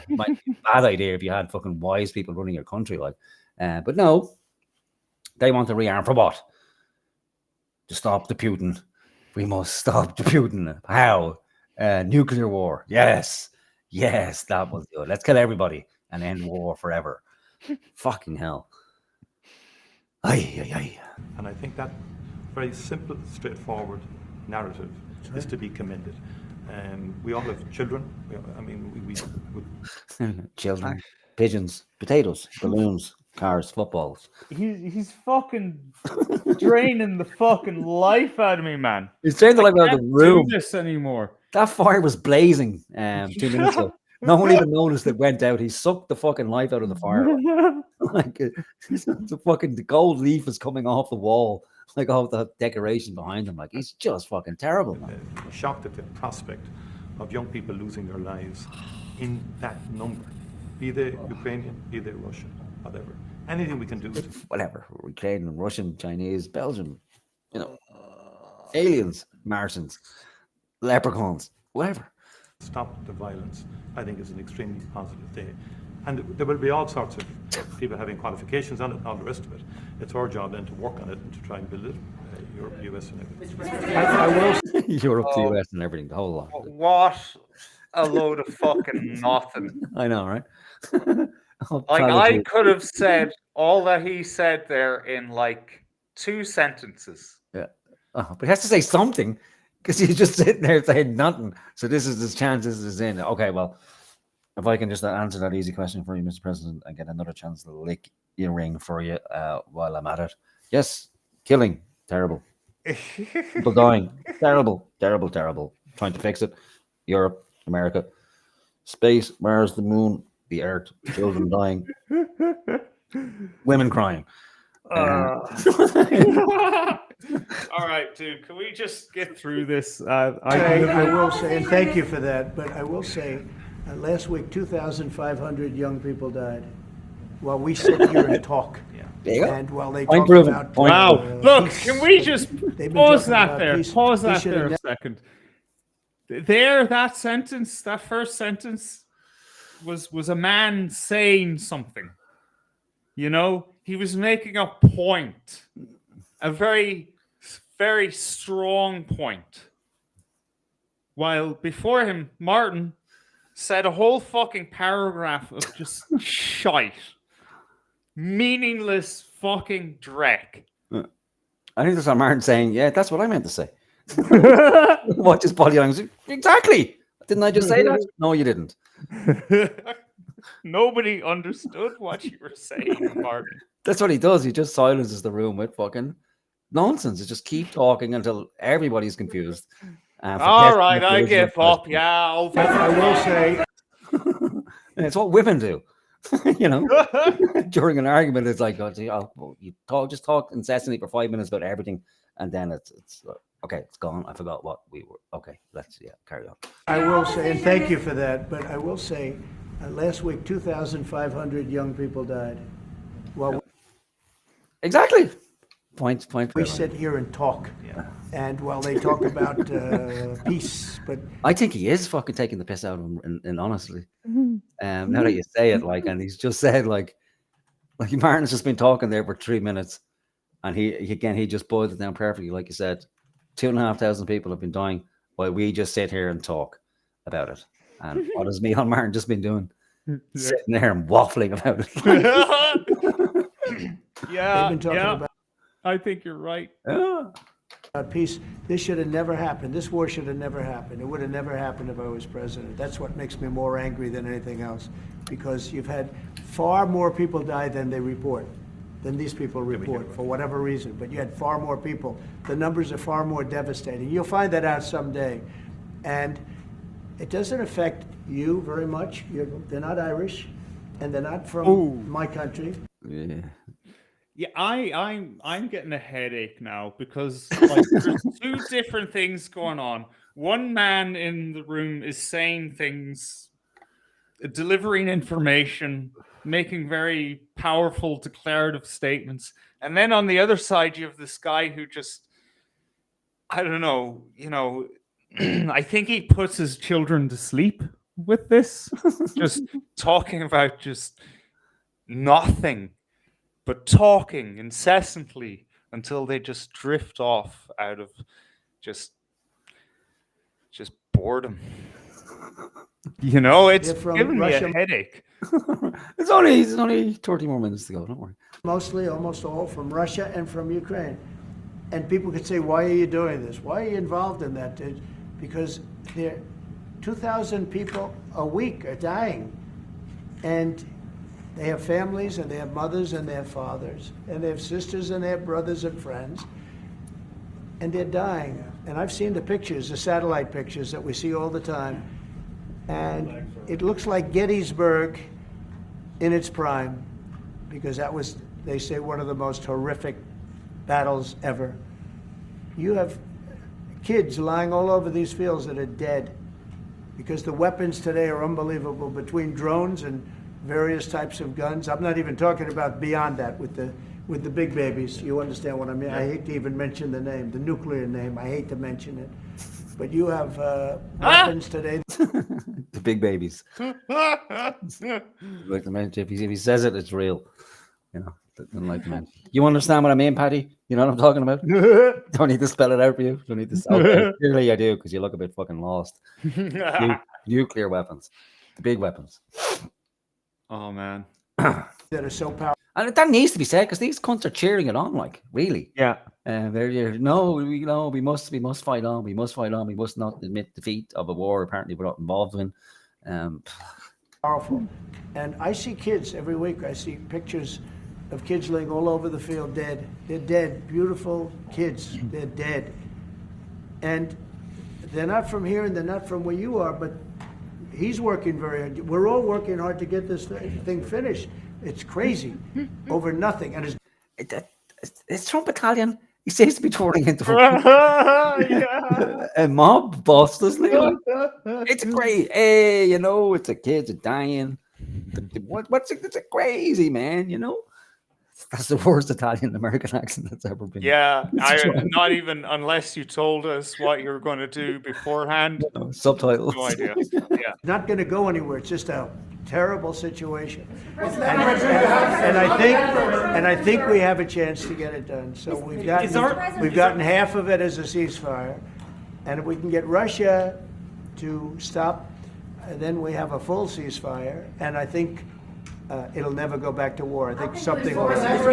Might be a bad idea if you had fucking wise people running your country, like. But no, they want to rearm for what? To stop the Putin. We must stop the Putin. How? Nuclear war. Yes, that was good. Let's kill everybody and end war forever. Fucking hell. Aye.
And I think that very simple, straightforward narrative is to be commended. We all have children. We
children, pigeons, potatoes, balloons, cars, footballs.
He's fucking draining the fucking life out of me, man.
He's draining the life out of the room.
Do this anymore.
That fire was blazing 2 minutes ago. No one even noticed it went out. He sucked the fucking life out of the fire. The gold leaf is coming off the wall, like all the decoration behind him. Like, he's just fucking terrible, man.
Shocked at the prospect of young people losing their lives in that number, be they Ukrainian, be they Russian, whatever. Anything we can do.
Whatever. Ukrainian, Russian, Chinese, Belgian, aliens, Martians, leprechauns, whatever.
Stop the violence, I think, is an extremely positive thing. And there will be all sorts of people having qualifications on it and all the rest of it. It's our job then to work on it and to try and build it. Europe, US, and everything.
I will.
Europe, the US, and everything, the whole lot.
What a load of fucking nothing.
I know, right?
I could have said all that he said there in like 2 sentences.
Yeah. But he has to say something. Because he's just sitting there saying nothing. So this is his chance. This is his in. Okay, well, if I can just answer that easy question for you, Mr. President, and get another chance to lick your ring for you while I'm at it. Yes, killing, terrible. People dying, terrible, terrible, terrible. Trying to fix it. Europe, America, space, Mars, the moon, the Earth, children dying, women crying.
All right, dude. Can we just get through this?
I will say, and thank you for that, but I will say, last week 2,500 young people died while we sit here and talk.
There you go.
And while they
Point
talk
proven.
about
Wow. Look,
peace,
can we just pause that there? Pause that
should
there
have
a second. There, that sentence, that first sentence was a man saying something. You know, he was making a point, a very, very strong point. While before him, Martin said a whole fucking paragraph of just shite. Meaningless fucking dreck.
I think that's what Martin saying, yeah, that's what I meant to say. Watch his body language. Exactly. Didn't I just say that? No, you didn't.
Nobody understood what you were saying, Martin.
That's what he does. He just silences the room with fucking nonsense. He just keep talking until everybody's confused.
All right, I give up. Yeah,
I will say.
And it's what women do. You know, during an argument, it's like, oh, you just talk incessantly for 5 minutes about everything, and then it's okay, it's gone. I forgot what we were. Okay, let's carry on.
I will say, and thank you for that, but I will say, last week 2,500 young people died. Well,
exactly. Point.
We sit here and talk, and while they talk about peace, but
I think he is fucking taking the piss out of him, and honestly, now that you say it, like, and he's just said like Martin's just been talking there for 3 minutes, and he just boiled it down perfectly, like you said. 2,500 people have been dying while we just sit here and talk about it. And what has Micheál Martin just been doing? Sitting there and waffling about it.
Yeah. I think you're right.
Peace. This should have never happened. This war should have never happened. It would have never happened if I was president. That's what makes me more angry than anything else, because you've had far more people die than these people report for whatever reason. But you had far more people. The numbers are far more devastating. You'll find that out someday. And it doesn't affect you very much. They're not Irish, and they're not from my country.
Yeah, I'm getting a headache now because like there's two different things going on. One man in the room is saying things, delivering information, making very powerful declarative statements, and then on the other side you have this guy who just, I don't know, I think he puts his children to sleep with this, just talking about just nothing. But talking incessantly until they just drift off out of just boredom. It's giving me a headache.
It's only 30 more minutes to go. Don't worry.
Mostly, almost all from Russia and from Ukraine. And people could say, why are you doing this? Why are you involved in that? Because 2,000 people a week are dying. And they have families, and they have mothers, and they have fathers, and they have sisters, and they have brothers and friends, and they're dying. And I've seen the pictures, the satellite pictures that we see all the time, and it looks like Gettysburg in its prime, because that was, they say, one of the most horrific battles ever. You have kids lying all over these fields that are dead, because the weapons today are unbelievable, between drones and various types of guns. I'm not even talking about beyond that with the big babies. You understand what I mean? I hate to even mention the name, the nuclear name. I hate to mention it. But you have weapons today.
The big babies. Like to mention, if he says it, it's real. Like to mention. You understand what I mean, Paddy? You know what I'm talking about? Don't need to spell it out for you. Don't need to. Okay, clearly I do, because you look a bit fucking lost. Nuclear weapons, the big weapons.
Oh man,
that are so powerful.
And that needs to be said because these cunts are cheering it on, like, really.
Yeah.
We must fight on. We must fight on. We must not admit defeat of a war apparently we're not involved in.
Powerful. And I see kids every week. I see pictures of kids laying all over the field dead. They're dead. Beautiful kids. They're dead. And they're not from here and they're not from where you are, but he's working very hard. We're all working hard to get this thing finished. It's crazy over nothing. And
it's Trump Italian. He seems to be turning into a mob boss, doesn't he? Like, it's great. Hey, it's a kid's dying. It's a crazy, man, That's the worst Italian American accent that's ever been.
Yeah, not even unless you told us what you were going to do beforehand.
Subtitles.
No idea. Yeah.
Not going to go anywhere. It's just a terrible situation. And I think we have a chance to get it done. So we've gotten half of it as a ceasefire. And if we can get Russia to stop, then we have a full ceasefire. And I think it'll never go back to war. I think something will.
Can I ask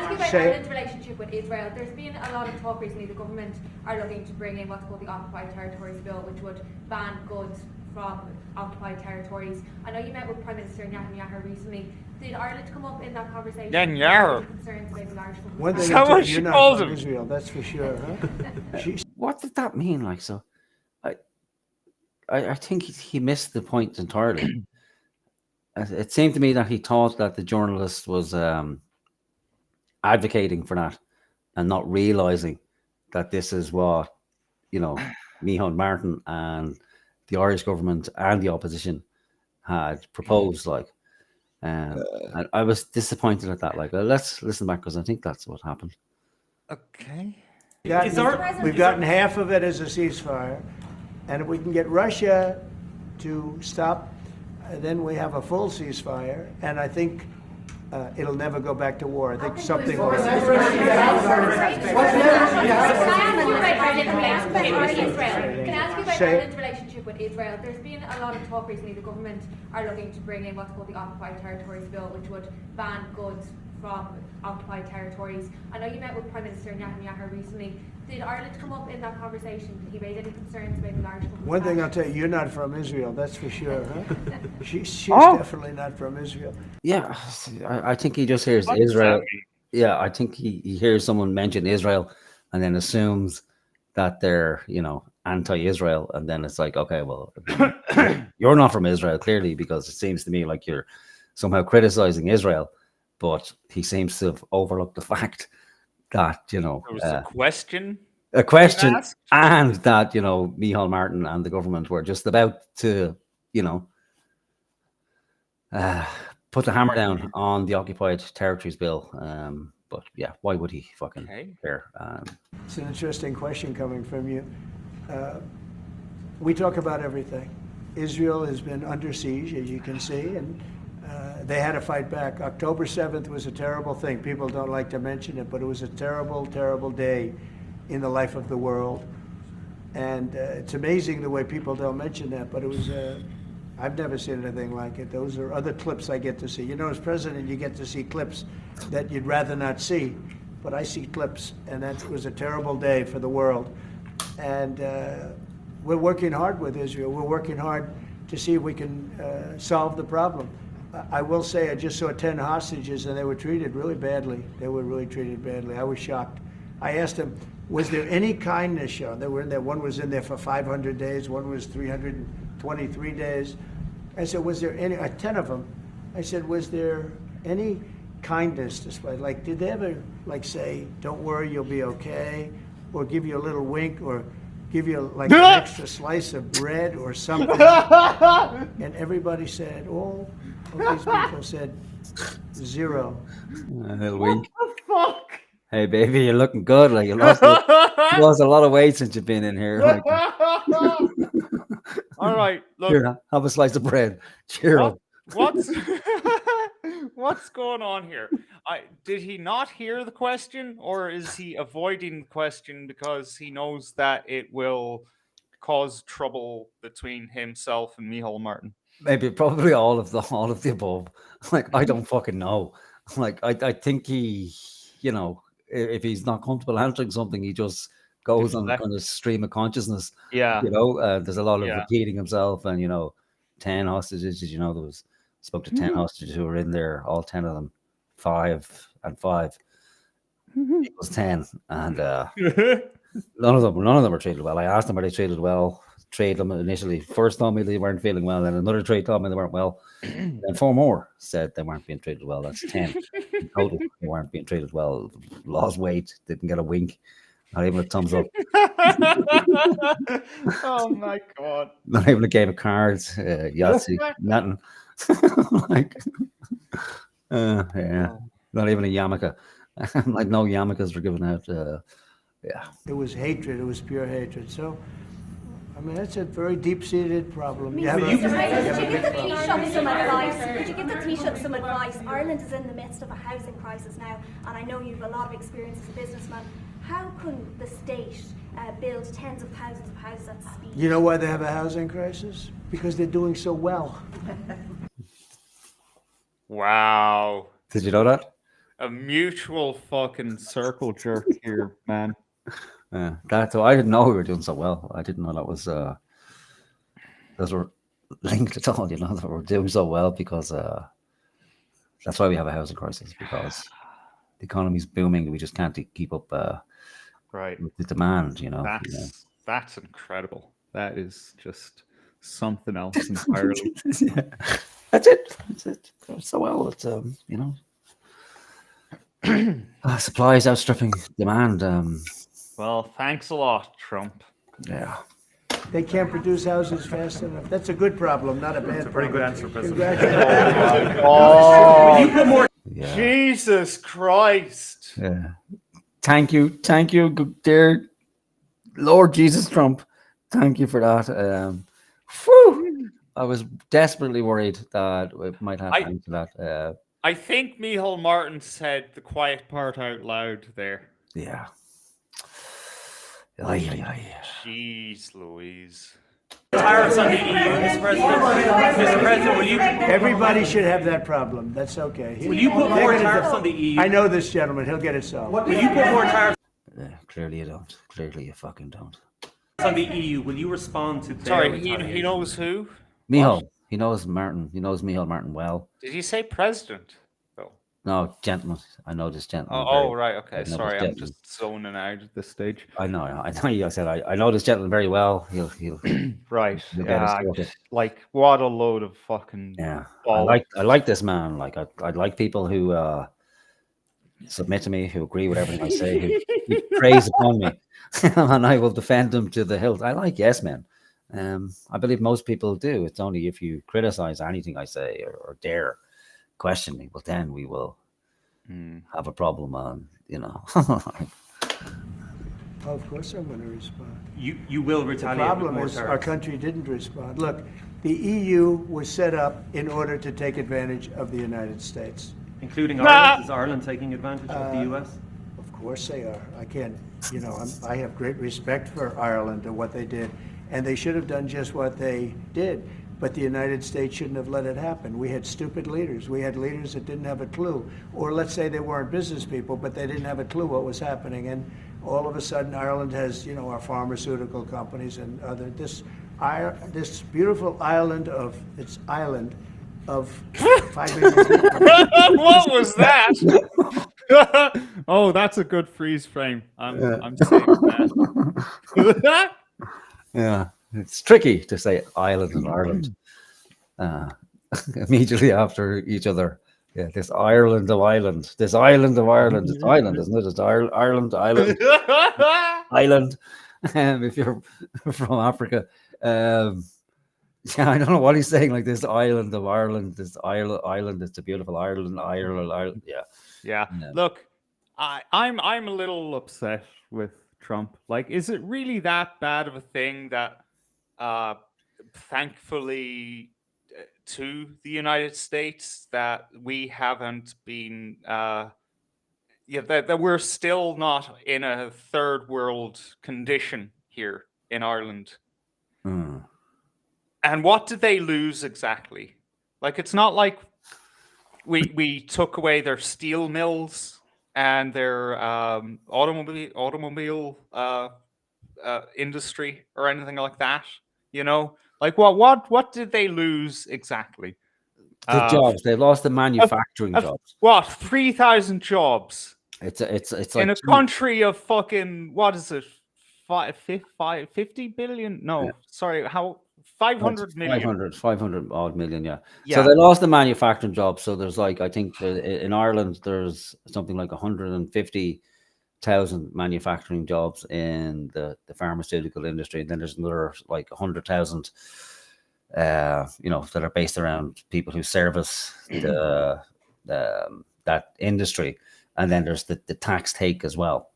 you about Ireland's relationship with Israel? There's been a lot of talk recently. The government are looking to bring in what's called the Occupied Territories Bill, which would ban goods from occupied territories. I know you met with Prime Minister Netanyahu recently. Did Ireland come up in that conversation?
Netanyahu.
Concerns about the large government?
One thing
How much
you're
she
not
calls
from
him?
Israel, that's for sure, huh?
What did that mean? Like, so I think he missed the point entirely. It seemed to me that he thought that the journalist was advocating for that and not realizing that this is what, Micheál Martin and the Irish government and the opposition had proposed. Like, and I was disappointed at that. Like, let's listen back because I think that's what happened.
Okay.
We've gotten half of it as a ceasefire. And if we can get Russia to stop, then we have a full ceasefire. And I think it'll never go back to war. I think something will.
Can I ask you about Ireland's relationship with Israel? There's been a lot of talk recently. The government are looking to bring in what's called the Occupied Territories Bill, which would ban goods from occupied territories. I know you met with Prime Minister Netanyahu recently. Did Ireland come up in that conversation? Did he raise any concerns about the large government?
One thing I'll tell you, you're not from Israel, that's for sure, huh? She's definitely not from Israel.
Yeah, I think he just hears Israel. Yeah, I think he hears someone mention Israel and then assumes that they're, anti-Israel. And then it's like, okay, well, you're not from Israel, clearly, because it seems to me like you're somehow criticizing Israel. But he seems to have overlooked the fact that, there
was a question.
And that, Micheál Martin and the government were just about to, put the hammer down on the Occupied Territories Bill. But yeah, why would he fucking care?
It's an interesting question coming from you. We talk about everything. Israel has been under siege, as you can see, and they had to fight back. October 7th was a terrible thing. People don't like to mention it, but it was a terrible, terrible day in the life of the world. And it's amazing the way people don't mention that, but it was, I've never seen anything like it. Those are other clips I get to see. As president, you get to see clips that you'd rather not see, but I see clips, and that was a terrible day for the world. And we're working hard with Israel. We're working hard to see if we can solve the problem. I will say I just saw 10 hostages and they were treated really badly. They were really treated badly. I was shocked. I asked them, was there any kindness shown? They were in there. One was in there for 500 days. One was 323 days. I said, was there any, 10 of them. I said, was there any kindness displayed? Like, did they ever, say, don't worry, you'll be okay? Or give you a little wink or give you an extra slice of bread or something? And everybody said, all of these people said, zero.
A little wink.
What the fuck?
Hey, baby, you're looking good. Like, you lost a lot of weight since you've been in here. Like,
all right, look.
Here, have a slice of bread. Cheer up.
What's going on here? Did he not hear the question, or is he avoiding the question because he knows that it will cause trouble between himself and Micheál Martin?
Maybe probably all of the above. Like, I don't fucking know. Like, I think he, you know, if he's not comfortable answering something, he just goes on kind of stream of consciousness.
Yeah.
You know, there's a lot of repeating himself, and 10 hostages. Did you know spoke to 10 hostages who were in there, all 10 of them, 5 and 5 equals 10, and none of them were treated well. I asked them, were they treated well? Trade them initially. First told me they weren't feeling well, then another trade told me they weren't well. Then 4 more said they weren't being treated well. That's 10 in total. They weren't being treated well. Lost weight, didn't get a wink, not even a thumbs up.
Oh my god!
Not even a game of cards, Yahtzee, nothing. Like, yeah, not even a yarmulke. Like, no yarmulkes were given out. Yeah,
it was hatred. It was pure hatred. So, I mean, that's a very deep-seated problem.
Could you give the Taoiseach some advice? Could you give the Taoiseach some advice? Ireland is in the midst of a housing crisis now, and I know you have a lot of experience as a businessman. How can the state build tens of thousands of houses at speed?
You know why they have a housing crisis? Because they're doing so well.
Wow.
Did you know that?
A mutual fucking circle jerk here, man.
Yeah, so I didn't know we were doing so well. I didn't know that was those were linked at all. That we're doing so well because that's why we have a housing crisis, because the economy's booming. We just can't keep up with the demand.
That's incredible. That is just something else entirely.
Yeah. That's it. So well, it's supply is outstripping demand.
Well, thanks a lot, Trump.
Yeah.
They can't produce houses fast enough. That's a good problem, not a bad problem. That's a
very good answer, President.
Oh, Jesus Christ.
Yeah. Thank you, dear Lord Jesus Trump. Thank you for that. I was desperately worried that it might have to answer that.
I think Micheál Martin said the quiet part out loud there.
Yeah.
Jeez Louise.
Tariffs on the EU, Mr. President. Mr. President, will you...
Everybody should have that problem. That's okay.
Will you put more tariffs on the EU?
I know this gentleman. He'll get it solved.
Will you put more tariffs...
Clearly you don't. Clearly you fucking don't.
On the EU, will you respond to...
Sorry, he knows who?
Micheál. He knows Martin. He knows Micheál Martin well.
Did he say president?
No, gentleman. I know this gentleman.
Oh, right. Okay. Sorry, I'm just zoning out at this stage.
I know. I said I know this gentleman very well. He'll
right.
He'll get us sorted.
Like, what a load of fucking.
Yeah. I like this man. Like, I like people who submit to me, who agree with everything I say, who praise upon me, and I will defend them to the hilt. I like yes men. I believe most people do. It's only if you criticize anything I say or dare question me, but then we will have a problem on,
Of course I'm going to respond.
You will retaliate.
The problem is our country didn't respond. Look, the EU was set up in order to take advantage of the United States.
Including Ireland? Is Ireland taking advantage of the US?
Of course they are. I can't, I have great respect for Ireland and what they did. And they should have done just what they did. But the United States shouldn't have let it happen. We had stupid leaders. We had leaders that didn't have a clue. Or let's say they weren't business people, but they didn't have a clue what was happening. And all of a sudden, Ireland has, our pharmaceutical companies and other, this beautiful island of 5 million people.
What was that? Oh, that's a good freeze frame. I'm saving that.
Yeah. It's tricky to say Ireland and Ireland immediately after each other. Yeah, this island of Ireland. This island of Ireland. It's Ireland, isn't it? It's Ireland. Island. If you're from Africa. Yeah, I don't know what he's saying. Like this island of Ireland. This island. It's a beautiful Ireland. Ireland. Yeah.
Yeah. Look, I'm a little upset with Trump. Like, is it really that bad of a thing that thankfully to the United States that we haven't been that we're still not in a third world condition here in Ireland? And what did they lose exactly? Like, it's not like we took away their steel mills and their automobile industry or anything like that. You know, like what did they lose exactly?
The jobs. They lost the manufacturing jobs.
What, 3,000 jobs?
It's like
in a country of fucking, what is it? 50 billion? No, sorry, how 500 million.
500 odd million, yeah.
Yeah.
So they lost the manufacturing jobs. So there's like, I think in Ireland, there's something like 150,000 manufacturing jobs in the pharmaceutical industry. And then there's another like 100,000, that are based around people who service that industry. And then there's the tax take as well.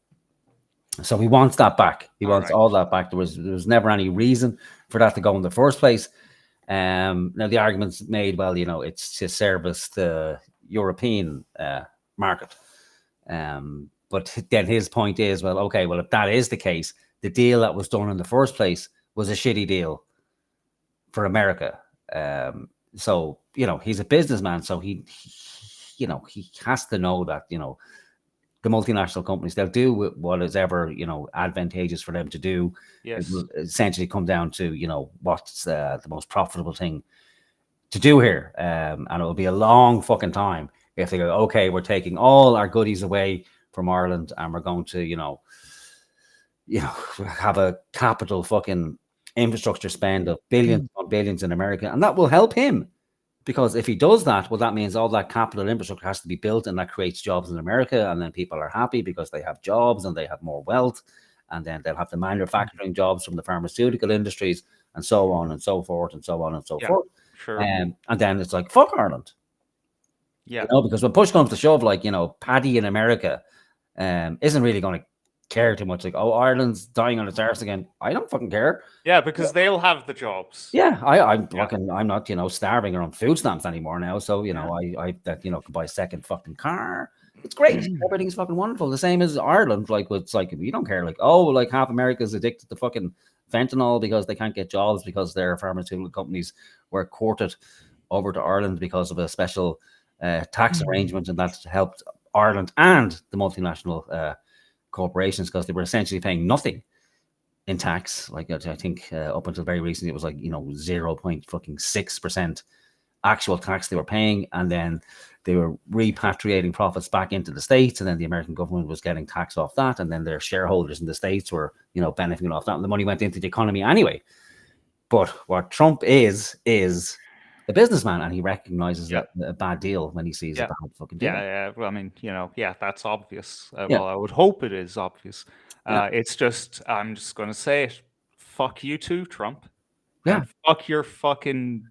So he wants that back. He wants all that back. There was never any reason for that to go in the first place. Now the argument's made, well, it's to service the European market. But then his point is, well, okay, well, if that is the case, the deal that was done in the first place was a shitty deal for America. So, he's a businessman, so he has to know that, the multinational companies, they'll do what is ever, advantageous for them to do.
Yes.
It will essentially come down to, what's the most profitable thing to do here. And it'll be a long fucking time if they go, okay, we're taking all our goodies away from Ireland and we're going to, have a capital fucking infrastructure spend of billions on billions in America. And that will help him. Because if he does that, well, that means all that capital infrastructure has to be built, and that creates jobs in America. And then people are happy because they have jobs and they have more wealth. And then they'll have the manufacturing jobs from the pharmaceutical industries and so on and so forth and so on and so forth.
Sure.
And then it's like, fuck Ireland.
Yeah.
Because when push comes to shove, like, Paddy in America isn't really going to care too much. Like, oh, Ireland's dying on its arse again. I don't fucking care.
Yeah, because they'll have the jobs.
Yeah, I'm not, starving or on food stamps anymore now. So, I can buy a second fucking car. It's great. Everything's fucking wonderful. The same as Ireland. Like, it's like, we don't care. Like, oh, like half America's addicted to fucking fentanyl because they can't get jobs because their pharmaceutical companies were courted over to Ireland because of a special tax arrangement, and that's helped Ireland and the multinational corporations because they were essentially paying nothing in tax. Like, I think up until very recently, it was like 0.6% actual tax they were paying, and then they were repatriating profits back into the States, and then the American government was getting tax off that, and then their shareholders in the States were benefiting off that, and the money went into the economy anyway. But what Trump is a businessman, and he recognizes that a bad deal when he sees a bad fucking deal.
Yeah. Well, I mean, that's obvious. Well, I would hope it is obvious. It's just, I'm just going to say it. Fuck you too, Trump.
Yeah.
And fuck your fucking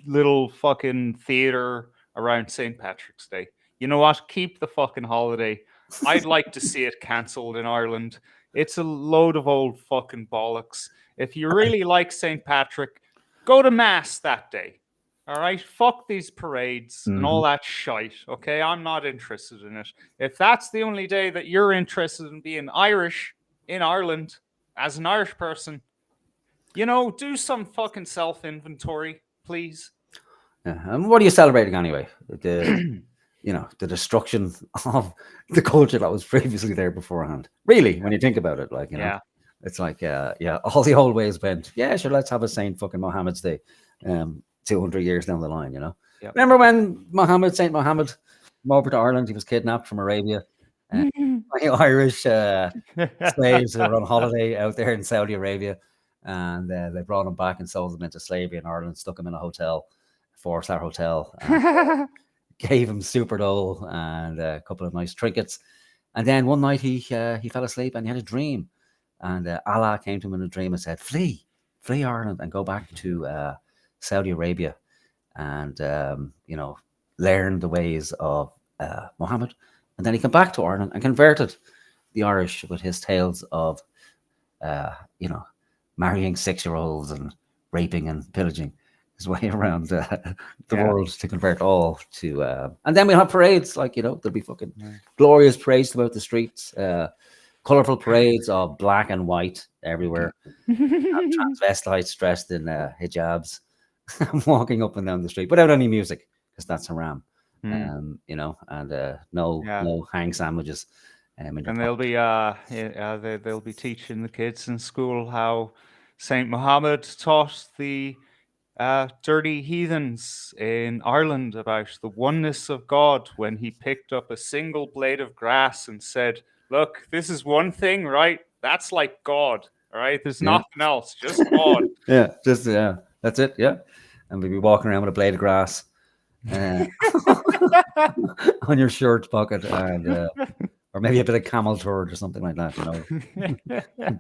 little fucking theater around St. Patrick's Day. You know what? Keep the fucking holiday. I'd like to see it cancelled in Ireland. It's a load of old fucking bollocks. If you really like St. Patrick, go to mass that day. All right? Fuck these parades and all that shite. Okay? I'm not interested in it. If that's the only day that you're interested in being Irish in Ireland as an Irish person, do some fucking self-inventory, please.
Yeah. And what are you celebrating anyway? The the destruction of the culture that was previously there beforehand. Really, when you think about it, like, it's like, all the old ways went, sure, let's have a Saint fucking Mohammed's Day 200 years down the line,
Yep.
Remember when Saint Mohammed came over to Ireland? He was kidnapped from Arabia. Irish slaves who were on holiday out there in Saudi Arabia, and they brought him back and sold him into slavery in Ireland, stuck him in a hotel, 4-star hotel, gave him super dole and a couple of nice trinkets. And then one night he fell asleep and he had a dream. And Allah came to him in a dream and said, flee Ireland and go back to Saudi Arabia and, learn the ways of Muhammad. And then he came back to Ireland and converted the Irish with his tales of, marrying 6-year-olds and raping and pillaging his way around the world to convert all to. And then we'll have parades, like, there'll be fucking glorious parades throughout the streets. colourful parades of black and white everywhere. Transvestites dressed in hijabs, walking up and down the street without any music because that's haram. And no hang sandwiches.
And they'll be they'll be teaching the kids in school how Saint Muhammad taught the dirty heathens in Ireland about the oneness of God when he picked up a single blade of grass and said, "Look, this is one thing, right? That's like God, all right? There's nothing else, just God."
That's it. Yeah, and we'd be walking around with a blade of grass on your shirt pocket, and or maybe a bit of camel turd or something like that.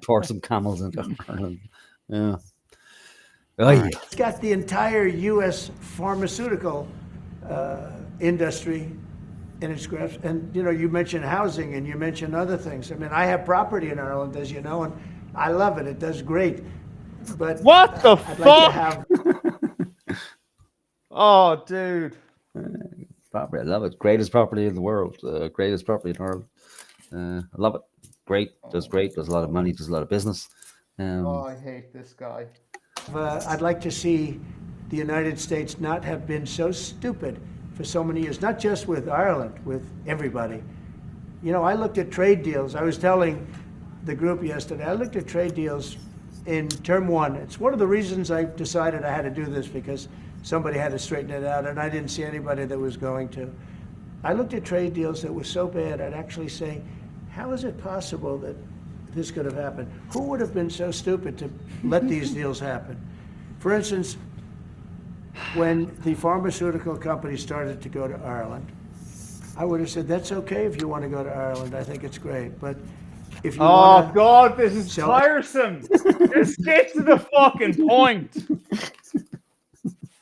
Pour some camels into Ireland. Yeah.
It's got the entire U.S. pharmaceutical industry in its grasp. And, you mentioned housing and you mentioned other things. I mean, I have property in Ireland, as you know, and I love it. It does great. But
what the
I'd like to have...
Oh, dude.
Property. I love it. Greatest property in the world. Greatest property in Ireland. I love it. Great. Does great. Does a lot of money. Does a lot of business.
I hate this guy.
I'd like to see the United States not have been so stupid for so many years, not just with Ireland, with everybody. I looked at trade deals. I was telling the group yesterday, I looked at trade deals in term one. It's one of the reasons I decided I had to do this, because somebody had to straighten it out, and I didn't see anybody that was going to. I looked at trade deals that were so bad, I'd actually say, how is it possible that this could have happened? Who would have been so stupid to let these deals happen? For instance, when the pharmaceutical companies started to go to Ireland, I would have said, that's okay if you want to go to Ireland. I think it's great. But if you want to...
God, this is tiresome. Just get to the fucking point.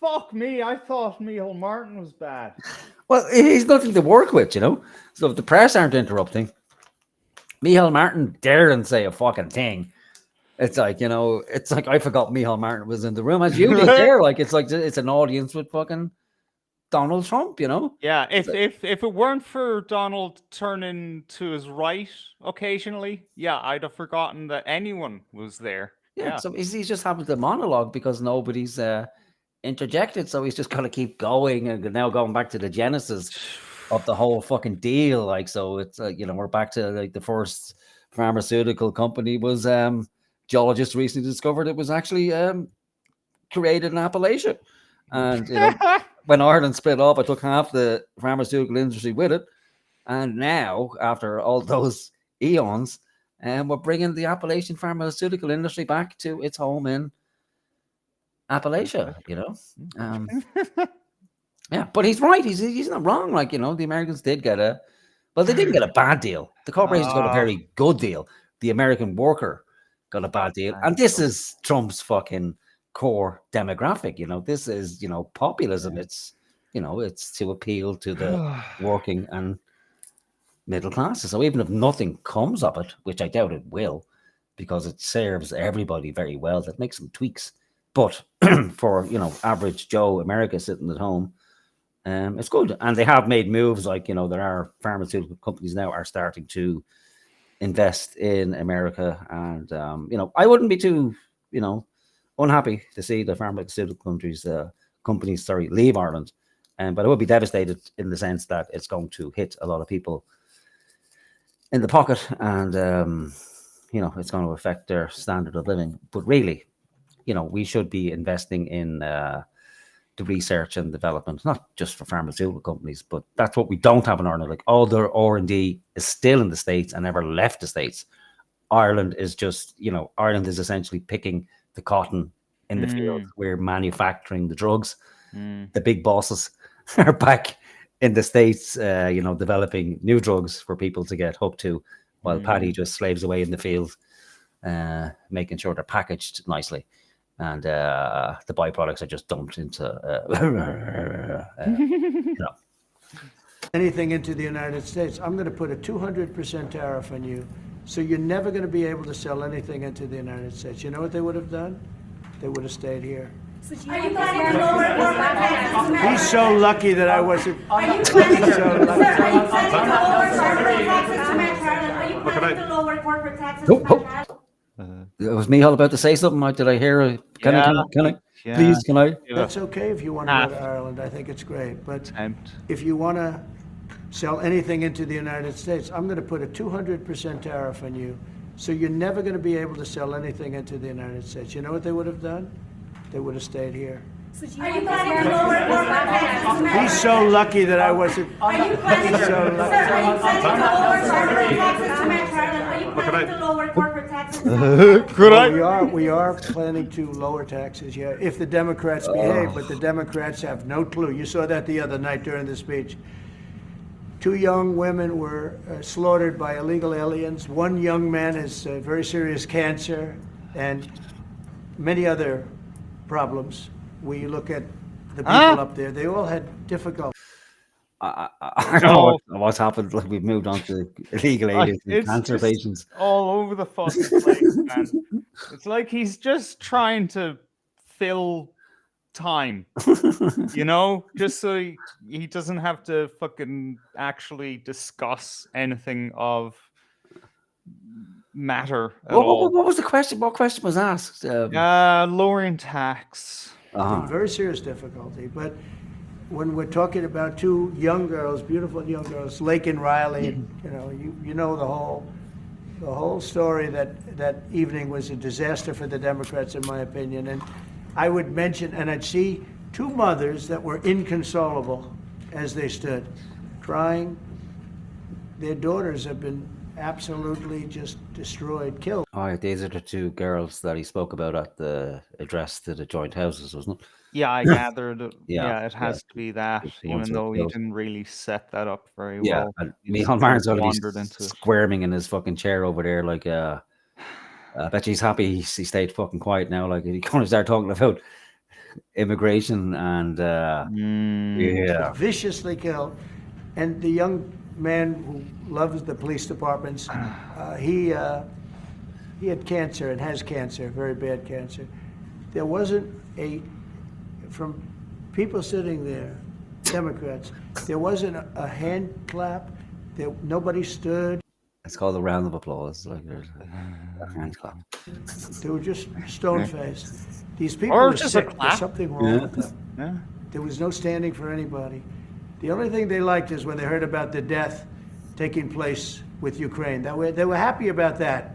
Fuck me, I thought Micheál Martin was bad.
Well, he's nothing to work with, So if the press aren't interrupting, Micheál Martin daren't say a fucking thing. It's like, it's like I forgot Micheál Martin was in the room as you did there. Like it's an audience with fucking Donald Trump,
Yeah, if it weren't for Donald turning to his right occasionally, I'd have forgotten that anyone was there. Yeah.
So he's just having to monologue because nobody's interjected, so he's just gonna keep going and now going back to the genesis of the whole fucking deal. Like, so it's we're back to like the first pharmaceutical company was geologists recently discovered it was actually created in Appalachia, and when Ireland split up, it took half the pharmaceutical industry with it, and now after all those eons, we're bringing the Appalachian pharmaceutical industry back to its home in Appalachia. Yeah, but he's right. He's not wrong. Like, the Americans did get they didn't get a bad deal. The corporations got a very good deal. The American worker got a bad deal. And this is Trump's fucking core demographic. This is, populism. It's, it's to appeal to the working and middle classes. So even if nothing comes of it, which I doubt it will, because it serves everybody very well, that makes some tweaks. But for, average Joe America sitting at home, it's good. And they have made moves like, there are pharmaceutical companies now are starting to invest in America. And, I wouldn't be too, unhappy to see the pharmaceutical companies leave Ireland. But I would be devastated in the sense that it's going to hit a lot of people in the pocket and, it's going to affect their standard of living. But really, we should be investing in the research and development, not just for pharmaceutical companies, but that's what we don't have in Ireland. Like all their R&D is still in the States and never left the States. Ireland is just, Ireland is essentially picking the cotton in the field. We're manufacturing the drugs. The big bosses are back in the States, developing new drugs for people to get hooked to, while Paddy just slaves away in the field, making sure they're packaged nicely. And the byproducts are just dumped into
anything into the United States. I'm going to put a 200% tariff on you, so you're never going to be able to sell anything into the United States. You know what they would have done? They would have stayed here.
So do you planning to lower taxes?
He's so lucky that I wasn't.
Are you planning to lower taxes to America? Are you
to lower corporate taxes?
It was Micheál about to say something. Did I hear? Can I? Please, can I?
That's okay if you want to go to Ireland. I think it's great. But if you want to sell anything into the United States, I'm going to put a 200% tariff on you. So you're never going to be able to sell anything into the United States. You know what they would have done? They would have stayed here.
So are you planning to lower corporate taxes?
He's so lucky that I wasn't.
Are you planning to lower corporate taxes?
We are planning to lower taxes, yeah, if the Democrats behave, but the Democrats have no clue. You saw that the other night during the speech. 2 young women were slaughtered by illegal aliens. 1 young man has very serious cancer and many other problems. We look at the people up there, they all had difficulty.
I don't know what's happened. Like, we've moved on to illegal aliens and cancer patients.
All over the fucking place, man. It's like he's just trying to fill time, just so he doesn't have to fucking actually discuss anything of matter at all.
What was the question? What question was asked?
Lowering tax.
Very serious difficulty, but when we're talking about 2 young girls, beautiful young girls, Lake and Riley, you know the whole story. That evening was a disaster for the Democrats, in my opinion. And I would mention, and I'd see 2 mothers that were inconsolable as they stood, crying. Their daughters have been absolutely just destroyed, killed.
These are the 2 girls that he spoke about at the address to the joint houses, wasn't it?
Yeah, I gathered. It has to be that, even though he didn't really set that up very well.
And Micheál Martin's already squirming in his fucking chair over there, like, I bet he's happy he stayed fucking quiet now. Like, he's going to start talking about immigration and
viciously killed. And the young man who loves the police departments, he had cancer and has cancer, very bad cancer. There wasn't from people sitting there, Democrats, there wasn't a hand clap. Nobody stood.
It's called a round of applause. Like, there's a hand clap.
They were just stone-faced. These people were sick. There's something wrong with them.
Yeah.
There was no standing for anybody. The only thing they liked is when they heard about the death taking place with Ukraine. They were happy about that.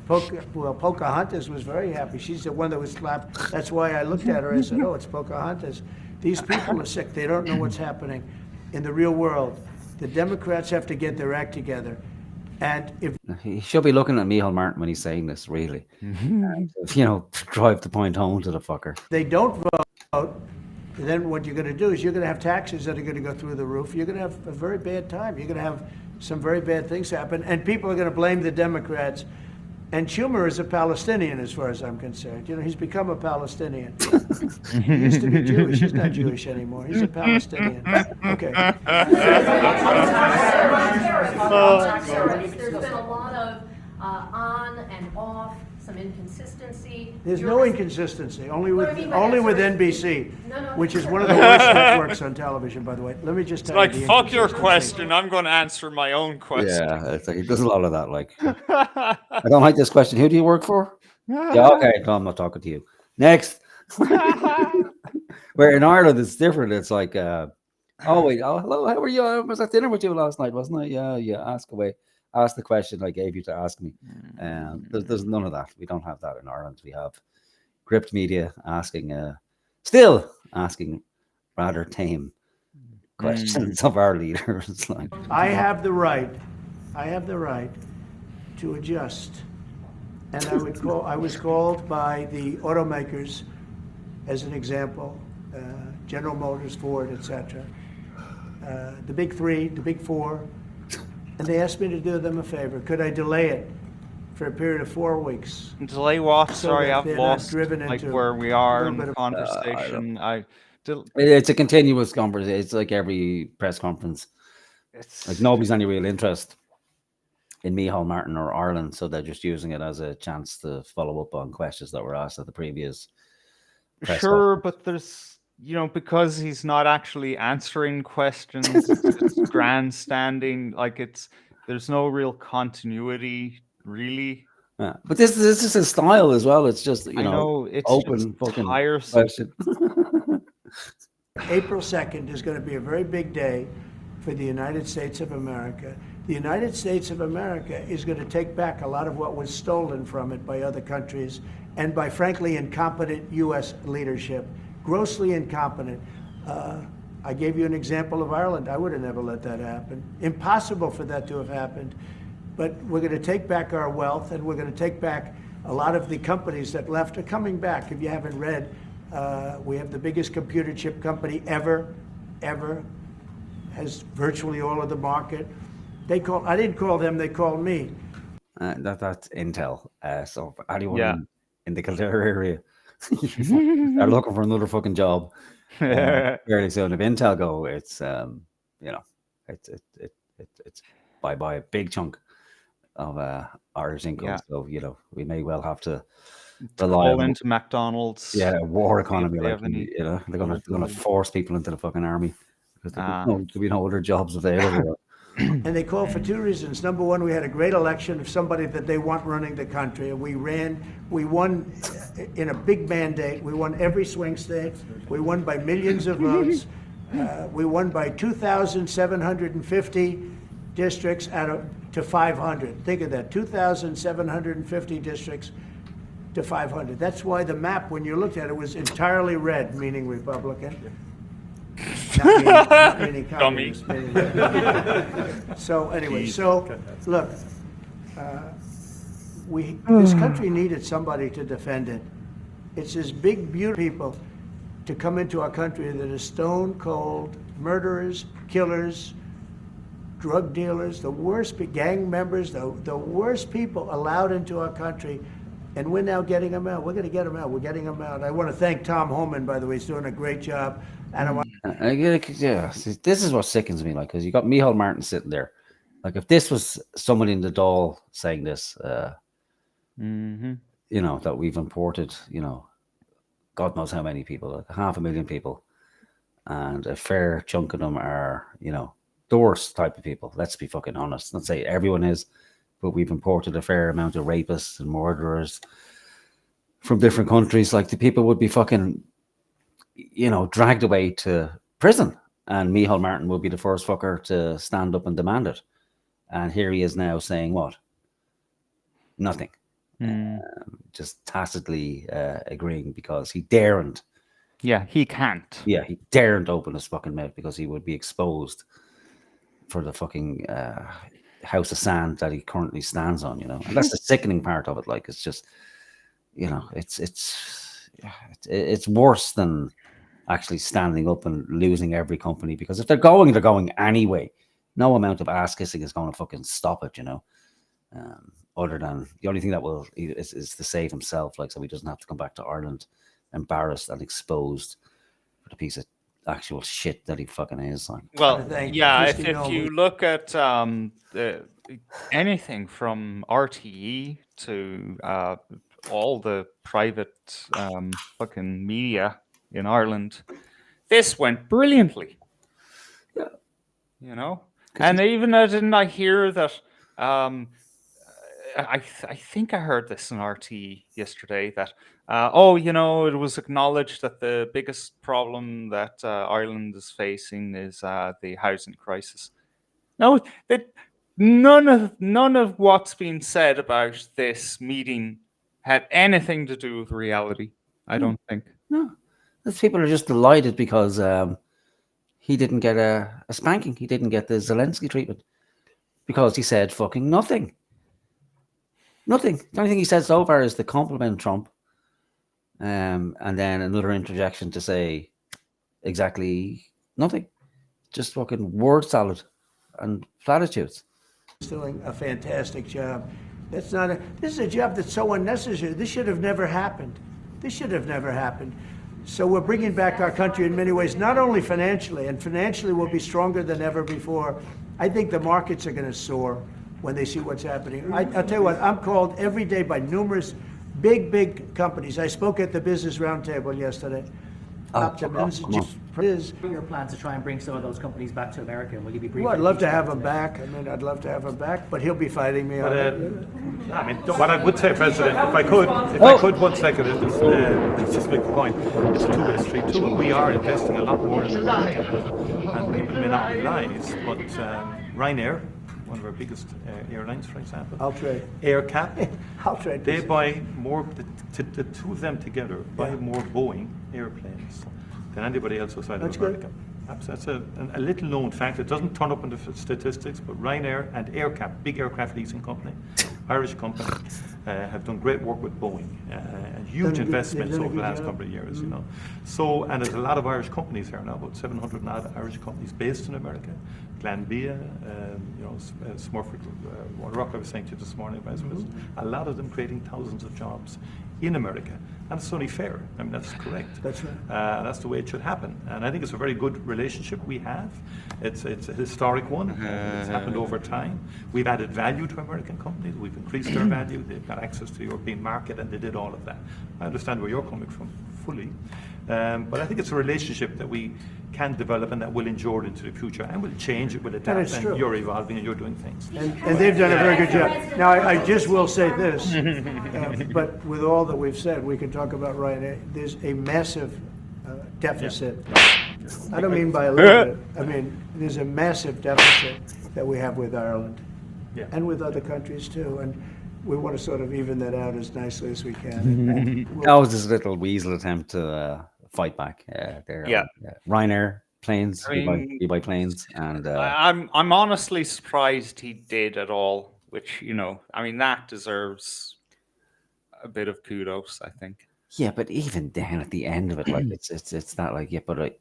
Pocahontas was very happy. She's the one that was slapped. That's why I looked at her and said, oh, it's Pocahontas. These people are sick. They don't know what's happening in the real world. The Democrats have to get their act together. And if
he should be looking at Micheál Martin when he's saying this, really. And, drive the point home to the fucker.
They don't vote. Then what you're going to do is you're going to have taxes that are going to go through the roof. You're going to have a very bad time. You're going to have some very bad things happen, and people are going to blame the Democrats. And Schumer is a Palestinian, as far as I'm concerned. He's become a Palestinian. He used to be Jewish. He's not Jewish anymore. He's a Palestinian. Okay.
There's been a lot of on and off, some inconsistency.
There's no inconsistency, only with NBC, which is one of the worst networks on television, by the way. Let me just tell you.
It's like, fuck your question. I'm going to answer my own question.
Yeah, it's like, he does a lot of that. Like, I don't like this question. Who do you work for? Yeah, okay. No, I'm not talking to you. Next. Where in Ireland it's different. It's like, hello, how are you? I was at dinner with you last night, wasn't I? Yeah. Ask away. Ask the question I gave you to ask me. There's none of that. We don't have that in Ireland. We have gripped media still asking rather tame questions of our leaders.
I have the right to adjust. And I was called by the automakers as an example, General Motors, Ford, etc. The big 3, the big 4. And they asked me to do them a favor. Could I delay it for a period of 4 weeks?
Delay what?
So
Sorry,
that
I've
they're
lost
not driven into
where we are in the conversation.
It's a continuous conversation. It's like every press conference.
It's
like nobody's any real interest in Micheál Martin or Ireland, so they're just using it as a chance to follow up on questions that were asked at the previous press
conference. But there's because he's not actually answering questions, it's grandstanding. Like There's no real continuity, really.
Yeah. But this is his style as well. It's just, you know,
it's
open fucking
tiresome.
question.
April 2nd is going to be a very big day for the United States of America. The United States of America is going to take back a lot of what was stolen from it by other countries and by, frankly, incompetent U.S. leadership, grossly incompetent. I gave you an example of Ireland. I would have never let that happen. Impossible for that to have happened. But we're going to take back our wealth, and we're going to take back a lot of the companies that left are coming back. If you haven't read, we have the biggest computer chip company ever, has virtually all of the market. I didn't call them, they called me.
That's Intel. So for anyone in the Kildare area are looking for another fucking job fairly soon. If Intel go, it's you know, it's bye a big chunk of Irish income.
Yeah.
So, you know, we may well have to rely on
into McDonald's.
Yeah, war economy. Like,
any,
you know, they're gonna force people into the fucking army because there'll be no other jobs available.
And they called for two reasons. Number one, we had a great election of somebody that they want running the country. And we won in a big mandate. We won every swing state. We won by millions of votes. We won by 2,750 districts to 500. Think of that, 2,750 districts to 500. That's why the map, when you looked at it, was entirely red, meaning Republican. Not meaning communist. So anyway, look, this country needed somebody to defend it. It's this big, beautiful people to come into our country that are stone cold murderers, killers, drug dealers, the worst gang members, the worst people allowed into our country. And we're now getting them out. We're going to get them out. We're getting them out. I want to thank Tom Homan, by the way. He's doing a great job. And
This is what sickens me, like, because you got Micheál Martin sitting there. Like, if this was somebody in the Dáil saying this, you know, that we've imported, you know, God knows how many people, like 500,000 people, and a fair chunk of them are, you know, the worst type of people. Let's be fucking honest. Let's say everyone is. But we've imported a fair amount of rapists and murderers from different countries. Like, the people would be fucking, you know, dragged away to prison. And Micheál Martin would be the first fucker to stand up and demand it. And here he is now saying what? Nothing. Just tacitly agreeing because he daren't.
Yeah, he can't.
Yeah, he daren't open his fucking mouth because he would be exposed for the fucking... house of sand that he currently stands on, you know, and that's the sickening part of it. Like, it's just, you know, it's worse than actually standing up and losing every company, because if they're going anyway. No amount of ass kissing is going to fucking stop it, you know. Other than the only thing that will is to save himself, like, so he doesn't have to come back to Ireland embarrassed and exposed for the piece of actual shit that he fucking is. Like,
well, yeah, if you look at anything from RTE to all the private fucking media in Ireland, this went brilliantly.
Yeah,
you know, and even didn't I hear that? I think I heard this in RTE yesterday that you know, it was acknowledged that the biggest problem that Ireland is facing is the housing crisis. No, that none of what's been said about this meeting had anything to do with reality. I don't think.
No, these people are just delighted because he didn't get a spanking. He didn't get the Zelensky treatment because he said fucking nothing. Nothing. The only thing he said so far is to compliment Trump. And then another interjection to say exactly nothing. Just fucking word salad and platitudes.
He's doing a fantastic job. This is a job that's so unnecessary. This should have never happened. So we're bringing back our country in many ways, not only financially, and financially we'll be stronger than ever before. I think the markets are going to soar when they see what's happening. I'll tell you what, I'm called every day by numerous big companies. I spoke at the Business Roundtable yesterday.
Your plans to try and bring some of those companies back to America, and will you be briefing?
Well, I'd love to have him back. I mean, I'd love to have him back, but he'll be fighting me on it.
I mean, what I would say, President, if I could, 1 second, just make the point. It's a two-way street too. We are investing a lot more in America, and people may not realise, but Ryanair, one of our biggest airlines, for example, AirCap, they buy more. The two of them together buy more Boeing airplanes than anybody else outside of America. That's a little known fact. It doesn't turn up in the statistics, but Ryanair and AirCap, big aircraft leasing company, Irish company, have done great work with Boeing and huge investments over the last couple of years. You know, so and there's a lot of Irish companies here now, about 700 and odd Irish companies based in America. Glanbia, Smurford, Rock, I was saying to you this morning, a lot of them creating thousands of jobs in America. And it's only fair. I mean, that's correct.
That's right.
That's the way it should happen. And I think it's a very good relationship we have. It's a historic one. It's happened over time. We've added value to American companies. We've increased their value. They've got access to the European market, and they did all of that. I understand where you're coming from fully. But I think it's a relationship that we can develop and that will endure into the future, and will change, it will adapt, and you're evolving and you're doing things.
And they've done a very good job. Now, I just will say this, but with all that we've said, we can talk about Ryanair. There's a massive deficit. I don't mean by a little bit. I mean, there's a massive deficit that we have with Ireland and with other countries too. And we want to sort of even that out as nicely as we can.
That was this little weasel attempt to fight back there. Ryanair planes, you buy planes, and
I'm honestly surprised he did at all. Which, you know, I mean, that deserves a bit of kudos, I think.
Yeah, but even then, at the end of it, like it's not like but like,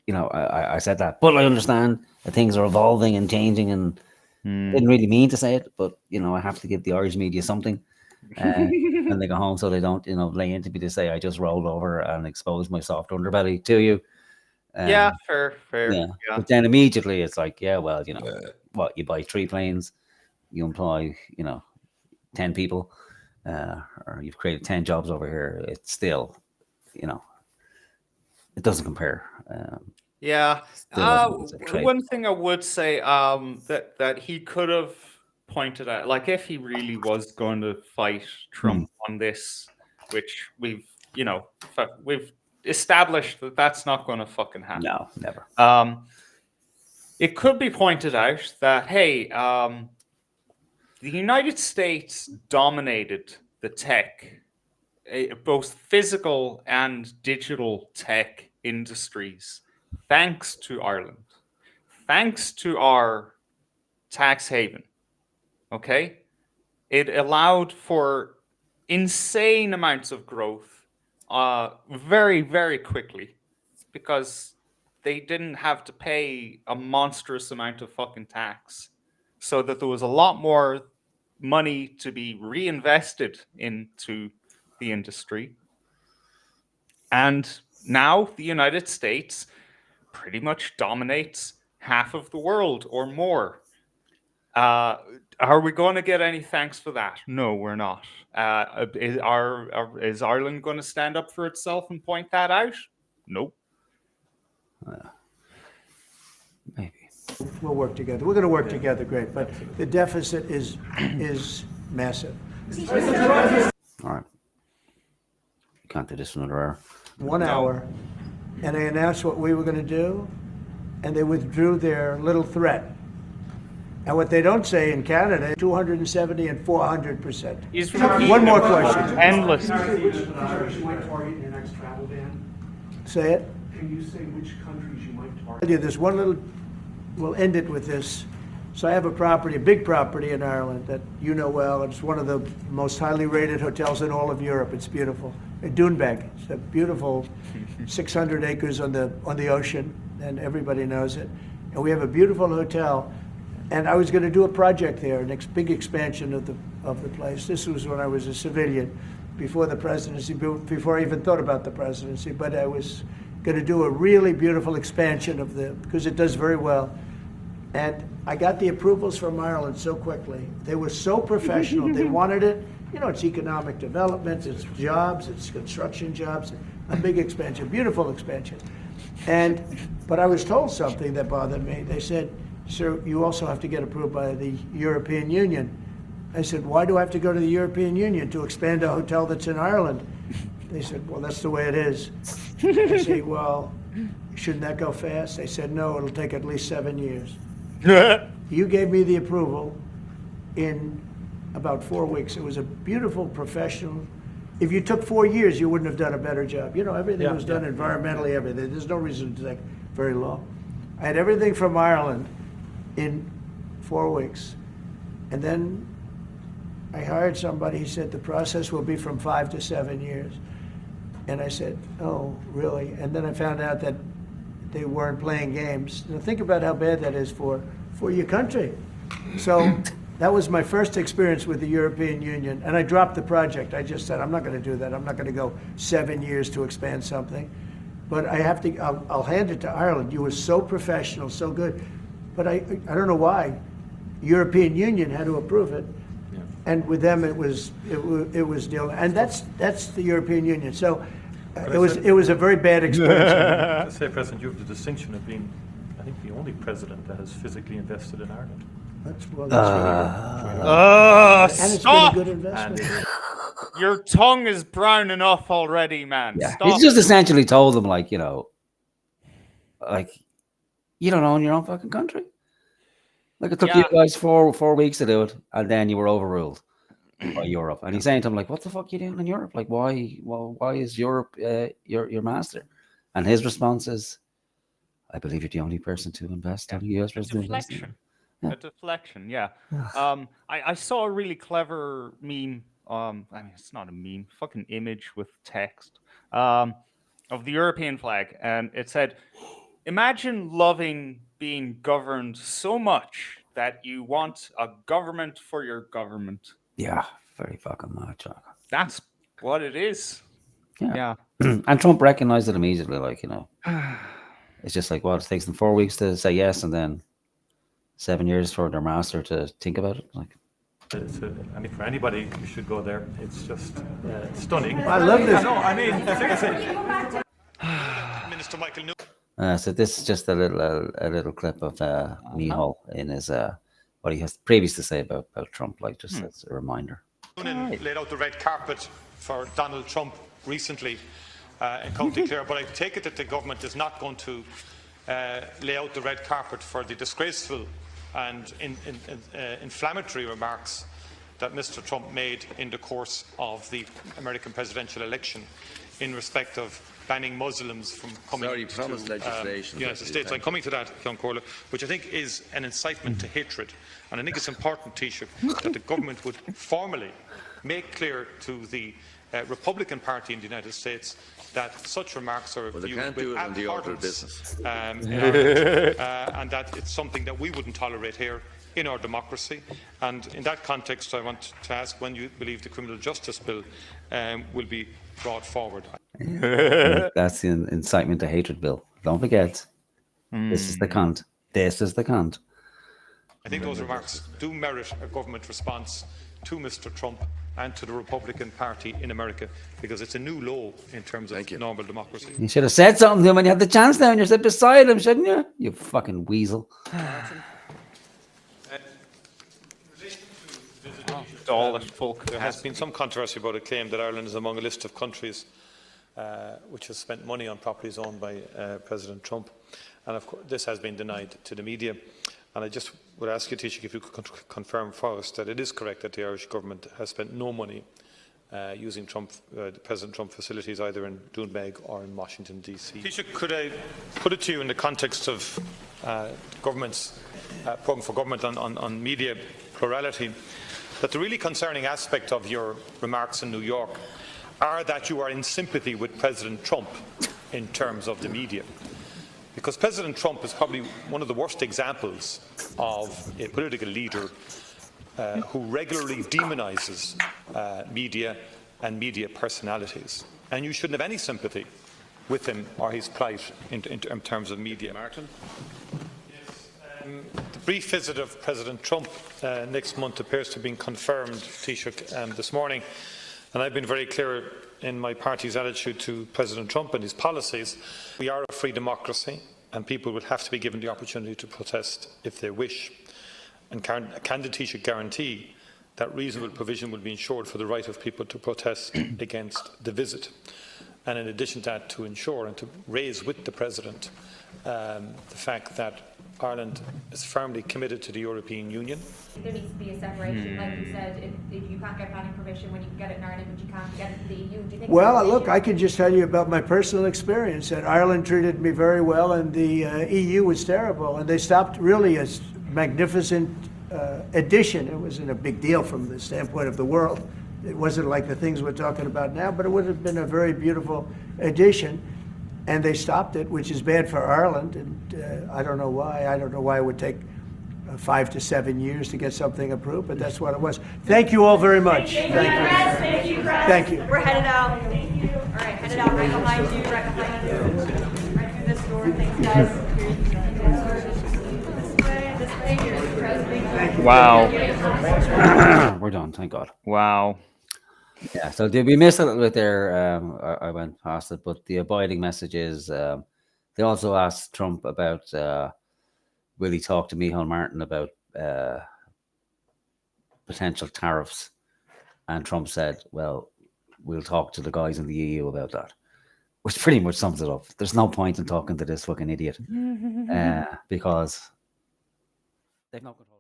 you know, I said that, but I understand that things are evolving and changing, and didn't really mean to say it, but you know, I have to give the Irish media something when they go home, so they don't, you know, lay into me to say I just rolled over and exposed my soft underbelly to you.
Yeah, fair.
Yeah. But then immediately it's like, well, you know, what, you buy 3 planes, you employ, you know, 10 people, or you've created 10 jobs over here. It's still, you know, it doesn't compare.
One thing I would say that he could have pointed out, like if he really was going to fight Trump on this, which we've established that that's not going to fucking happen.
No, never.
It could be pointed out that, hey, the United States dominated the tech, both physical and digital tech industries, thanks to Ireland, thanks to our tax haven. Okay? It allowed for insane amounts of growth very, very quickly because they didn't have to pay a monstrous amount of fucking tax, so that there was a lot more money to be reinvested into the industry. And now the United States pretty much dominates half of the world or more. Are we going to get any thanks for that? No, we're not. Is Ireland going to stand up for itself and point that out? Nope.
Maybe.
We'll work together. We're going to work together, great. But the deficit is massive.
All right. You can't do this for another hour.
1 hour. And they announced what we were going to do, and they withdrew their little threat. And what they don't say in Canada, 270 and 400%. One more question.
Endless.
Can you say which countries you might target in your next travel ban?
Say it.
Can you say which countries you might target?
I'll do this one little, we'll end it with this. So I have a property, a big property in Ireland that you know well. It's one of the most highly rated hotels in all of Europe. It's beautiful. Doonbeg. It's a beautiful 600 acres on the ocean, and everybody knows it. And we have a beautiful hotel. And I was going to do a project there, big expansion of the place. This was when I was a civilian, before the presidency, before I even thought about the presidency. But I was going to do a really beautiful expansion because it does very well. And I got the approvals from Ireland so quickly. They were so professional. They wanted it. You know, it's economic development, it's jobs, it's construction jobs. a big expansion, beautiful expansion. But I was told something that bothered me. They said, sir, you also have to get approved by the European Union. I said, why do I have to go to the European Union to expand a hotel that's in Ireland? They said, well, that's the way it is. I say, well, shouldn't that go fast? They said, no, it'll take at least 7 years. You gave me the approval in about 4 weeks. It was a beautiful, professional. If you took 4 years, you wouldn't have done a better job. You know, everything was done environmentally, everything. There's no reason to take very long. I had everything from Ireland in 4 weeks. And then I hired somebody. He said, the process will be from 5 to 7 years. And I said, oh, really? And then I found out that they weren't playing games. Now think about how bad that is for your country. So that was my first experience with the European Union. And I dropped the project. I just said, I'm not going to do that. I'm not going to go 7 years to expand something. But I have to, I'll hand it to Ireland. You were so professional, so good. But I don't know why. European Union had to approve it. And with them, it was deal, and that's the European Union. So it was a very bad experience.
Let's say, President, you have the distinction of being, I think, the only president that has physically invested in Ireland.
That's
really
and it's
stop!
been a good investment.
Your tongue is brown enough already, man.
Yeah.
Stop.
He's just essentially told them, like, you know, like, you don't own your own fucking country. Like, it took you guys four weeks to do it, and then you were overruled by Europe. And he's saying to him, like, what the fuck are you doing in Europe? Like, why is Europe your master? And his response is, I believe you're the only person to invest, only US person to invest.
A deflection, yeah. I saw a really clever meme. I mean, it's not a meme, fucking image with text of the European flag, and it said, imagine loving being governed so much that you want a government for your government.
Yeah, very fucking much.
That's what it is. Yeah.
And Trump recognized it immediately, like, you know. It's just like, what, it takes them 4 weeks to say yes, and then 7 years for their master to think about it. Like,
I mean, for anybody who should go there, it's just stunning.
I love this.
No, I mean, Minister Michael.
So this is just a little clip of Micheál in his what he has previous to say about Trump, like, just as a reminder.
Laid out the red carpet for Donald Trump recently in County Clare, but I take it that the government is not going to lay out the red carpet for the disgraceful and inflammatory remarks that Mr. Trump made in the course of the American presidential election in respect of banning Muslims from coming to the United States. I'm coming to that, John Corley, which I think is an incitement to hatred. And I think it's important, Taoiseach, that the government would formally make clear to the Republican Party in the United States that such remarks are viewed with abhorrence and that it's something that we wouldn't tolerate here in our democracy. And in that context, I want to ask when you believe the Criminal Justice Bill will be brought forward.
That's the incitement to hatred bill. Don't forget, this is the cunt. This is the cunt.
I think those remarks do merit a government response to Mr. Trump and to the Republican Party in America, because it's a new low in terms of normal democracy.
You should have said something to him when you had the chance now, and you're sitting beside him, shouldn't you? You fucking weasel.
There has been some controversy about a claim that Ireland is among a list of countries which has spent money on properties owned by President Trump, and of course this has been denied to the media. And I just would ask you, Taoiseach, if you could confirm for us that it is correct that the Irish government has spent no money using President Trump facilities either in Doonbeg or in Washington, D.C. Taoiseach, could I put it to you in the context of government's programme for government on media plurality, that the really concerning aspect of your remarks in New York are that you are in sympathy with President Trump in terms of the media. Because President Trump is probably one of the worst examples of a political leader who regularly demonises media and media personalities. And you shouldn't have any sympathy with him or his plight in terms of media. Martin? The brief visit of President Trump next month appears to have been confirmed, Taoiseach, this morning. And I've been very clear in my party's attitude to President Trump and his policies. We are a free democracy, and people will have to be given the opportunity to protest if they wish. And can the Taoiseach guarantee that reasonable provision will be ensured for the right of people to protest against the visit? And in addition to that, to ensure and to raise with the President the fact that Ireland is firmly committed to the European Union.
There needs to be a separation, like you said, if you can't get planning permission when you can get it in Ireland, but you can't get it in the EU. Do you think?
Well, look, I can just tell you about my personal experience. That Ireland treated me very well, and the EU was terrible, and they stopped really a magnificent addition. It wasn't a big deal from the standpoint of the world. It wasn't like the things we're talking about now, but it would have been a very beautiful addition. And they stopped it, which is bad for Ireland, and I don't know why. I don't know why it would take 5 to 7 years to get something approved, but that's what it was. Thank you all very much.
Thank you. Thank you. We're headed out. Thank you. All right, headed out right behind you, right behind you. Right through this door. Thanks, guys. This way.
Wow.
We're done, thank God.
Wow.
Yeah, so did we miss a little bit there? I went past it, but the abiding message is they also asked Trump about will he talk to Micheál Martin about potential tariffs, and Trump said, well, we'll talk to the guys in the EU about that, which pretty much sums it up. There's no point in talking to this fucking idiot because they've no control.